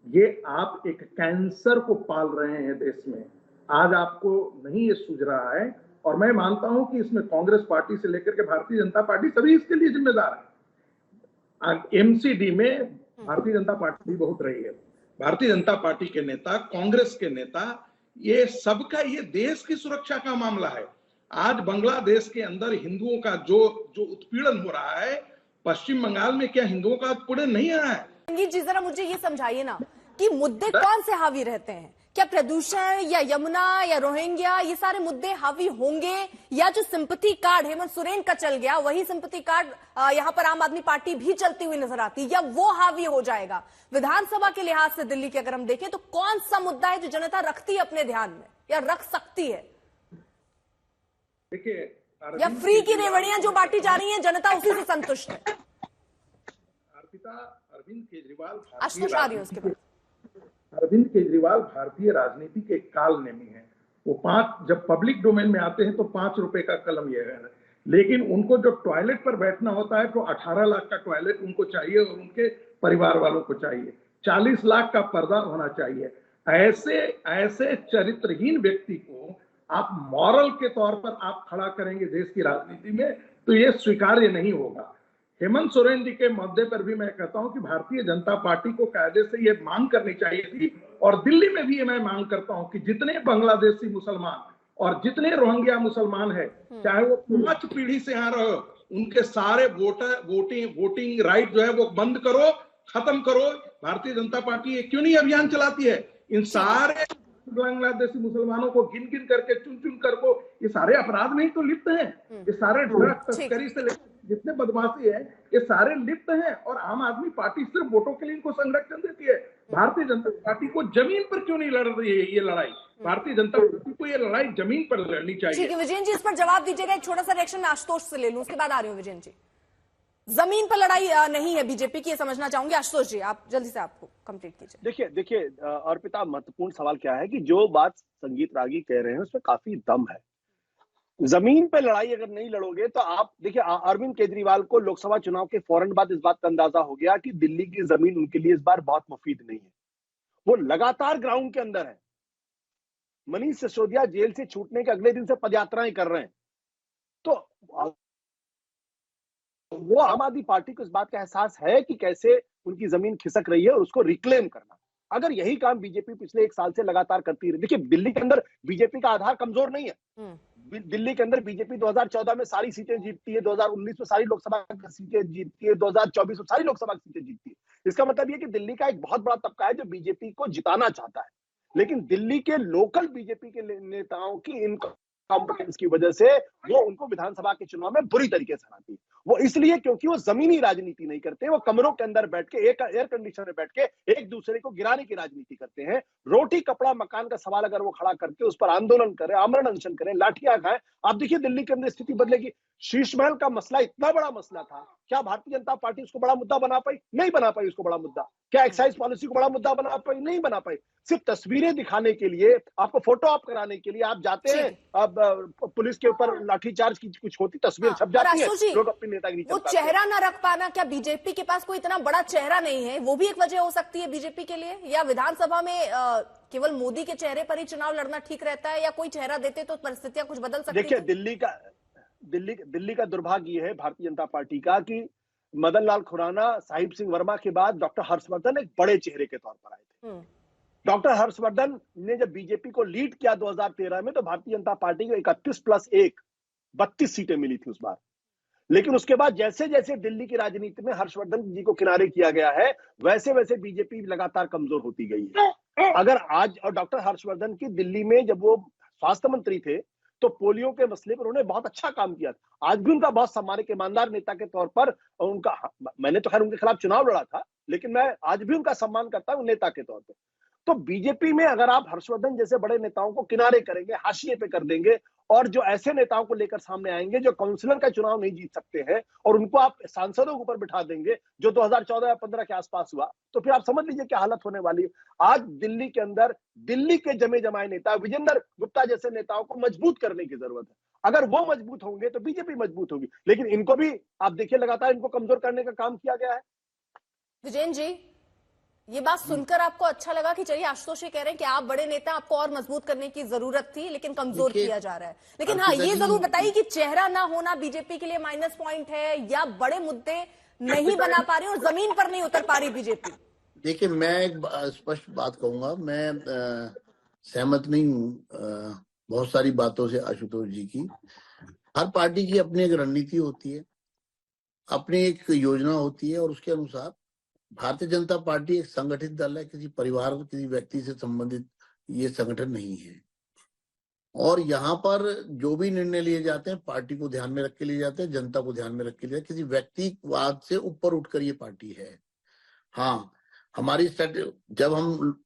ये आप एक कैंसर को पाल रहे हैं देश में, आज आपको नहीं ये सूझ रहा है। और मैं मानता हूं कि इसमें कांग्रेस पार्टी से लेकर के भारतीय जनता पार्टी सभी इसके लिए जिम्मेदार है। एमसीडी में भारतीय जनता पार्टी भी बहुत रही है, भारतीय जनता पार्टी के नेता, कांग्रेस के नेता, ये सबका, ये देश की सुरक्षा का मामला है। आज बांग्लादेश के अंदर हिंदुओं का जो उत्पीड़न हो रहा है, पश्चिम बंगाल में क्या हिंदुओं का उत्पीड़न नहीं आ रहा है?
संगीत जी, जरा मुझे ये समझाइए ना कि मुद्दे कौन से हावी रहते हैं? क्या प्रदूषण या यमुना या रोहिंग्या, ये सारे मुद्दे हावी होंगे, या जो सिंपैथी कार्ड हेमंत सोरेन का चल गया वही सिंपैथी कार्ड यहां पर आम आदमी पार्टी भी चलती हुई नजर आती, या वो हावी हो जाएगा? विधानसभा के लिहाज से दिल्ली के अगर हम देखें तो कौन सा मुद्दा है जो जनता रखती है अपने ध्यान में या रख सकती है?
देखिए,
या फ्री की रेवड़ियां जो बांटी जा रही हैं, जनता उसी से संतुष्ट है?
अरविंद केजरीवाल
आशुतोष आ रही है उसके बाद।
अरविंद केजरीवाल भारतीय राजनीति के कालनेमी है। वो जब पब्लिक डोमेन में आते हैं तो 5 रुपए का कलम ये है, लेकिन उनको जो टॉयलेट पर बैठना होता है तो 18 लाख का टॉयलेट उनको चाहिए और उनके परिवार वालों को चाहिए, 40 लाख का पर्दा होना चाहिए। ऐसे चरित्रहीन व्यक्ति को आप मॉरल के तौर पर आप खड़ा करेंगे देश की राजनीति में, तो ये स्वीकार्य नहीं होगा। हेमंत सोरेन जी के मुद्दे पर भी मैं कहता हूं कि भारतीय जनता पार्टी को कायदे से ये मांग करनी चाहिए थी, और दिल्ली में भी ये मैं मांग करता हूं कि जितने बांग्लादेशी मुसलमान और जितने रोहिंग्या मुसलमान है, चाहे वो 5 पीढ़ी से यहाँ रहो, उनके सारे वोटिंग राइट जो है वो बंद करो, खत्म करो। भारतीय जनता पार्टी ये क्यों नहीं अभियान चलाती है? इन सारे बांग्लादेशी मुसलमानों को गिन गिन करके, चुन चुन करके, ये सारे अपराध में ही तो लिप्त हैं, ये सारे ड्रग तस्करी से लेकर जितने बदमाशी है ये सारे लिप्त हैं, और आम आदमी पार्टी सिर्फ वोटों के लिए इनको संरक्षण देती है। भारतीय जनता पार्टी को जमीन पर क्यों नहीं लड़ रही है ये लड़ाई? भारतीय जनता पार्टी को ये लड़ाई जमीन पर लड़नी चाहिए।
ठीक है विजयन जी, इस पर जवाब दीजिएगा। एक छोटा सा रिएक्शन मैं आशुतोष से ले लूं, उसके बाद आ रही हूँ। विजयन जी, जमीन पर लड़ाई नहीं है बीजेपी की, ये समझना चाहूंगी। आशुतोष जी, आप जल्दी से आपको कंप्लीट कीजिए।
देखिए अर्पिता, महत्वपूर्ण सवाल क्या है कि जो बात संगीत रागी कह रहे हैं उसमें काफी दम है। जमीन पे लड़ाई अगर नहीं लड़ोगे तो आप देखिए, अरविंद केजरीवाल को लोकसभा चुनाव के फौरन बाद इस बात का अंदाजा हो गया कि दिल्ली की जमीन उनके लिए इस बार बहुत मुफीद नहीं है। वो लगातार ग्राउंड के अंदर है। मनीष सिसोदिया जेल से छूटने के अगले दिन से पदयात्राएं कर रहे हैं, तो वो आम आदमी पार्टी को इस बात का एहसास है कि कैसे उनकी जमीन खिसक रही है और उसको रिक्लेम करना। अगर यही काम बीजेपी पिछले 1 साल से लगातार करती रही, देखिए दिल्ली के अंदर बीजेपी का आधार कमजोर नहीं है। दिल्ली के अंदर बीजेपी 2014 में सारी सीटें जीतती है, 2019 में सारी लोकसभा की सीटें जीतती है, 2024 में सारी लोकसभा की सीटें जीतती है। इसका मतलब ये कि दिल्ली का एक बहुत बड़ा तबका है जो बीजेपी को जिताना चाहता है, लेकिन दिल्ली के लोकल बीजेपी के नेताओं की इनकॉम्पिटेंस की वजह से वो उनको विधानसभा के चुनाव में बुरी तरीके से हराती है। वो इसलिए क्योंकि वो जमीनी राजनीति नहीं करते, वो कमरों के अंदर बैठ के, एक एयर कंडीशनर में बैठ के एक दूसरे को गिराने की राजनीति करते हैं। रोटी कपड़ा मकान का सवाल अगर वो खड़ा करके उस पर आंदोलन करें, आमरण अनशन करें, लाठियां खाएं, आप देखिए दिल्ली के अंदर स्थिति बदलेगी। शीश महल का मसला इतना बड़ा मसला था, क्या भारतीय जनता पार्टी उसको बड़ा मुद्दा बना पाई? नहीं बना पाई उसको बड़ा मुद्दा। क्या एक्साइज पॉलिसी को बड़ा मुद्दा बना पाई? नहीं बना पाई। सिर्फ तस्वीरें दिखाने के लिए, आपको फोटो ऑप कराने के लिए आप जाते हैं, अब पुलिस के ऊपर लाठीचार्ज की कुछ होती तस्वीर छप जाती है, लोग अपनी नेतागिरी
वो चेहरा ना रख पाना, क्या बीजेपी के पास कोई इतना बड़ा चेहरा नहीं है, वो भी एक वजह हो सकती है बीजेपी के लिए? या विधानसभा में केवल मोदी के चेहरे पर ही चुनाव लड़ना ठीक रहता है, या कोई चेहरा देते तो परिस्थितियां कुछ बदल सकती है?
देखिए दिल्ली का दुर्भाग्य ये है भारतीय जनता पार्टी का कि मदन लाल खुराना, साहिब सिंह वर्मा के बाद डॉक्टर हर्षवर्धन एक बड़े चेहरे के तौर पर आए थे। डॉक्टर हर्षवर्धन ने जब बीजेपी को लीड किया 2013 में, तो भारतीय जनता पार्टी को 31+1 32 सीटें मिली थी उस बार। लेकिन उसके बाद जैसे जैसे दिल्ली की राजनीति में हर्षवर्धन जी को किनारे किया गया है, वैसे वैसे बीजेपी लगातार कमजोर होती गई है। अगर आज और डॉक्टर हर्षवर्धन की दिल्ली में जब वो स्वास्थ्य मंत्री थे तो पोलियो के मसले पर उन्होंने बहुत अच्छा काम किया। आज भी उनका बहुत सम्मानित ईमानदार नेता के तौर पर उनका, मैंने तो खैर उनके खिलाफ चुनाव लड़ा था, लेकिन मैं आज भी उनका सम्मान करता हूं नेता के तौर पर। तो बीजेपी में अगर आप हर्षवर्धन जैसे बड़े नेताओं को किनारे करेंगे, हाशिए पे कर देंगे, और जो ऐसे नेताओं को लेकर सामने आएंगे जो काउंसिलर का चुनाव नहीं जीत सकते हैं, और उनको आप सांसदों के ऊपर बिठा देंगे, जो 2014 या 15 के आसपास हुआ, तो फिर आप समझ लीजिए क्या हालत होने वाली है। आज दिल्ली के अंदर दिल्ली के जमे जमाए नेता विजेंद्र गुप्ता जैसे नेताओं को मजबूत करने की जरूरत है। अगर वो मजबूत होंगे तो बीजेपी मजबूत होगी, लेकिन इनको भी आप देखिए लगातार इनको कमजोर करने का काम किया गया है।
विजयन जी, ये बात सुनकर आपको अच्छा लगा कि चलिए आशुतोष ये कह रहे हैं कि आप बड़े नेता, आपको और मजबूत करने की जरूरत थी लेकिन कमजोर किया जा रहा है। लेकिन हाँ, ये जरूर बताइए कि चेहरा ना होना बीजेपी के लिए माइनस पॉइंट है या बड़े मुद्दे नहीं बना पा रही और जमीन पर नहीं उतर पा रही बीजेपी?
देखिए, मैं एक स्पष्ट बात कहूंगा, मैं सहमत नहीं हूँ बहुत सारी बातों से आशुतोष जी की। हर पार्टी की अपनी एक रणनीति होती है, अपनी एक योजना होती है, और उसके अनुसार भारतीय जनता पार्टी एक संगठित दल है, किसी परिवार किसी व्यक्ति से संबंधित ये संगठन नहीं है। और यहाँ पर जो भी निर्णय लिए जाते हैं पार्टी को ध्यान में रख के लिए जाते हैं, जनता को ध्यान में रख के लिए, किसी व्यक्तिवाद से ऊपर उठकर ये पार्टी है। हाँ, हमारी जब हम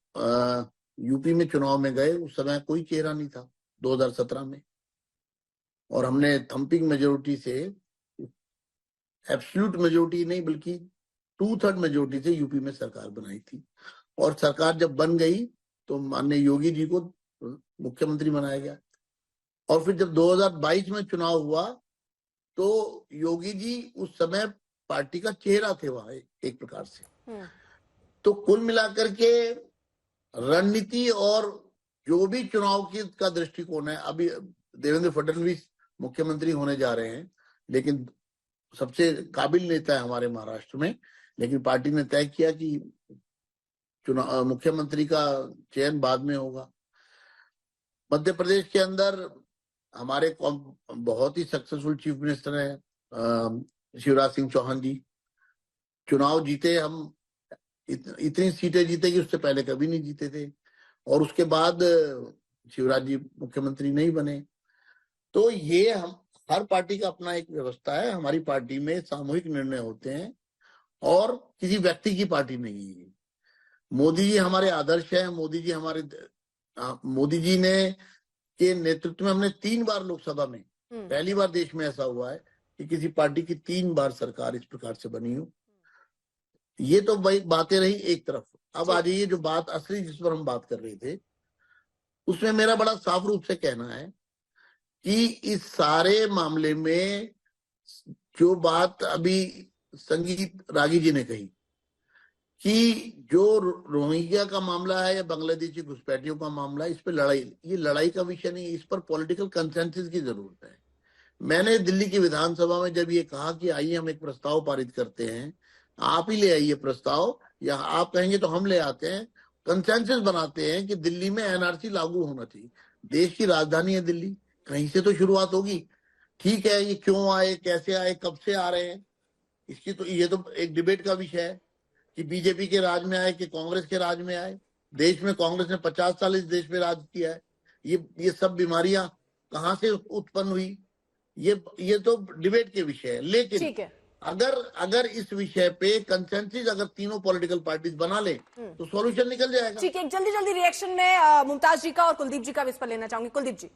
यूपी में चुनाव में गए उस समय कोई चेहरा नहीं था 2017 में, और हमने थंपिंग मेजोरिटी से, एब्सोल्यूट मेजोरिटी नहीं बल्कि 2/3 मेजोरिटी से यूपी में सरकार बनाई थी। और सरकार जब बन गई तो माननीय योगी जी को मुख्यमंत्री बनाया गया। और फिर जब 2022 में चुनाव हुआ तो योगी जी उस समय पार्टी का चेहरा थे वहां एक प्रकार से। तो कुल मिलाकर के रणनीति और जो भी चुनाव का दृष्टिकोण है, अभी देवेंद्र फडणवीस मुख्यमंत्री होने जा रहे हैं, लेकिन सबसे काबिल नेता है हमारे महाराष्ट्र में, लेकिन पार्टी ने तय किया कि चुनाव मुख्यमंत्री का चयन बाद में होगा। मध्य प्रदेश के अंदर हमारे बहुत ही सक्सेसफुल चीफ मिनिस्टर हैं शिवराज सिंह चौहान जी। चुनाव जीते, हम इतनी सीटें जीते कि उससे पहले कभी नहीं जीते थे, और उसके बाद शिवराज जी मुख्यमंत्री नहीं बने। तो ये हम हर पार्टी का अपना एक व्यवस्था है। हमारी पार्टी में सामूहिक निर्णय होते हैं और किसी व्यक्ति की पार्टी नहीं है। मोदी जी हमारे आदर्श हैं। मोदी जी ने के नेतृत्व में हमने 3 बार लोकसभा में, पहली बार देश में ऐसा हुआ है कि किसी पार्टी की 3 बार सरकार इस प्रकार से बनी हो। ये तो भाई बातें रही एक तरफ। अब आ जाइए जो बात असली जिस पर हम बात कर रहे थे, उसमें मेरा बड़ा साफ रूप से कहना है कि इस सारे मामले में जो बात अभी संगीत रागी जी ने कही कि जो रोहिंग्या का मामला है या बांग्लादेशी घुसपैठियों का मामला है, इस पर ये लड़ाई का विषय नहीं, इस पर पॉलिटिकल कंसेंसस की जरूरत है। मैंने दिल्ली की विधानसभा में जब ये कहा कि आइए हम एक प्रस्ताव पारित करते हैं, आप ही ले आइए प्रस्ताव, या आप कहेंगे तो हम ले आते हैं, कंसेंसस बनाते हैं कि दिल्ली में एनआरसी लागू होना चाहिए। देश की राजधानी है दिल्ली, कहीं से तो शुरुआत होगी। ठीक है, ये क्यों आए, कैसे आए, कब से आ रहे हैं, इसकी तो ये तो एक डिबेट का विषय है कि बीजेपी के राज में आए कि कांग्रेस के राज में आए। देश में कांग्रेस ने 50 साल इस देश में राज किया है। ये सब बीमारियां कहां से उत्पन्न हुई, ये तो डिबेट के विषय है। लेकिन अगर इस विषय पे कंसेंसस अगर तीनों पॉलिटिकल पार्टीज बना ले तो सॉल्यूशन निकल जाएगा।
ठीक है, जल्दी रिएक्शन में मुमताज जी का और कुलदीप जी का इस पर लेना चाहूंगी। कुलदीप जी,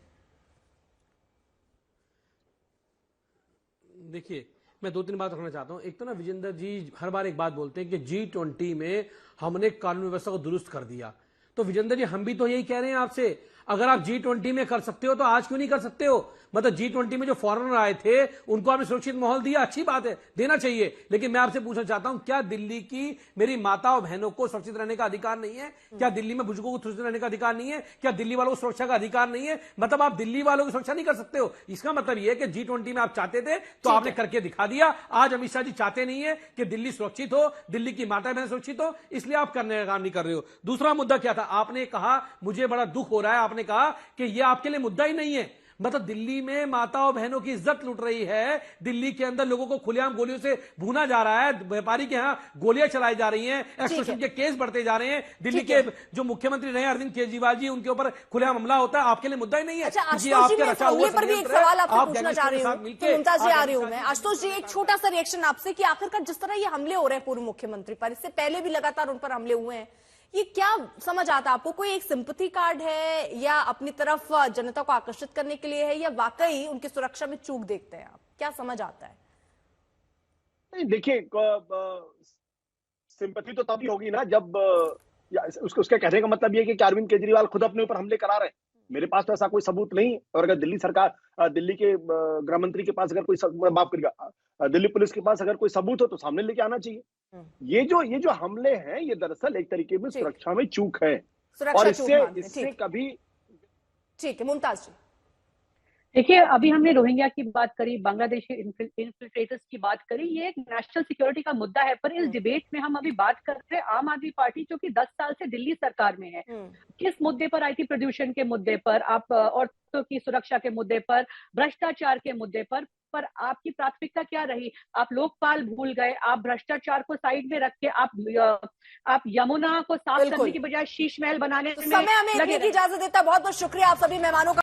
देखिए, मैं 2-3 बात रखना चाहता हूं। एक तो ना विजेंद्र जी हर बार एक बात बोलते हैं कि G20 में हमने कानून व्यवस्था को दुरुस्त कर दिया। तो विजेंद्र जी, हम भी तो यही कह रहे हैं आपसे, अगर आप G20 में कर सकते हो तो आज क्यों नहीं कर सकते हो? मतलब G20 में जो फॉरेनर आए थे उनको आपने सुरक्षित माहौल दिया, अच्छी बात है, देना चाहिए। लेकिन मैं आपसे पूछना चाहता हूं, क्या दिल्ली की मेरी माता और बहनों को सुरक्षित रहने का अधिकार नहीं है? क्या दिल्ली में बुजुर्गों को सुरक्षित रहने का अधिकार नहीं है? क्या दिल्ली वालों को सुरक्षा का अधिकार नहीं है? मतलब आप दिल्ली वालों की सुरक्षा नहीं कर सकते हो। इसका मतलब यह है कि G20 में आप चाहते थे तो आपने करके दिखा दिया। आज अमित शाह जी चाहते नहीं है कि दिल्ली सुरक्षित हो, दिल्ली की माता बहन सुरक्षित हो, इसलिए आप करने का काम नहीं कर रहे हो। दूसरा मुद्दा क्या था? आपने कहा, मुझे बड़ा दुख हो रहा है, आपने कहा कि यह आपके लिए मुद्दा ही नहीं है। मतलब दिल्ली में माताओं बहनों की इज्जत लूट रही है, दिल्ली के अंदर लोगों को खुलेआम गोलियों से भूना जा रहा है, व्यापारी के यहाँ गोलियां चलाई जा रही हैं, एक्सटॉर्शन के केस बढ़ते जा रहे हैं, दिल्ली के जो मुख्यमंत्री रहे अरविंद केजरीवाल जी, उनके ऊपर खुलेआम हमला होता है। आपके लिए मुद्दा ही नहीं है।
अच्छा आशुतोष जी, मैं इस हमले पर भी एक सवाल आपसे पूछना चाह रही हूँ। मुमताज जी आ रही हूँ मैं। आशुतोष जी, एक छोटा सा रिएक्शन आपसे कि आखिरकार जिस तरह ये हमले हो रहे हैं पूर्व मुख्यमंत्री पर, इससे पहले भी लगातार उन पर हमले हुए हैं, ये क्या समझ आता है आपको? कोई एक सिंपैथी कार्ड है या अपनी तरफ जनता को आकर्षित करने के लिए है, या वाकई उनकी सुरक्षा में चूक देखते हैं आप? क्या समझ आता है?
नहीं देखिए, सिंपैथी तो तभी होगी ना जब उसके कहने का मतलब ये है कि अरविंद केजरीवाल खुद अपने ऊपर हमले करा रहे हैं। मेरे पास तो ऐसा कोई सबूत नहीं। और अगर दिल्ली सरकार, दिल्ली के गृह मंत्री के पास अगर कोई माफ करिएगा, दिल्ली पुलिस के पास अगर कोई सबूत हो तो सामने लेके आना चाहिए। ये जो हमले हैं, ये दरअसल एक तरीके में सुरक्षा में चूक है, और इससे कभी।
ठीक है मुमताज जी।
देखिए, अभी हमने रोहिंग्या की बात करी, बांग्लादेशी इन्फिल्ट्रेटर्स की बात करी, ये एक नेशनल सिक्योरिटी का मुद्दा है। पर इस डिबेट में हम अभी बात कर रहे हैं आम आदमी पार्टी, जो कि 10 साल से दिल्ली सरकार में है। किस मुद्दे पर आई थी? प्रदूषण के मुद्दे पर, आप औरतों की सुरक्षा के मुद्दे पर, भ्रष्टाचार के मुद्दे पर आपकी प्राथमिकता क्या रही? आप लोकपाल भूल गए, आप भ्रष्टाचार को साइड में रख के आप यमुना को साफ करने की बजाय शीश महल बनाने में
समय हमें इतनी की इजाजत देता। बहुत बहुत शुक्रिया आप सभी मेहमानों का।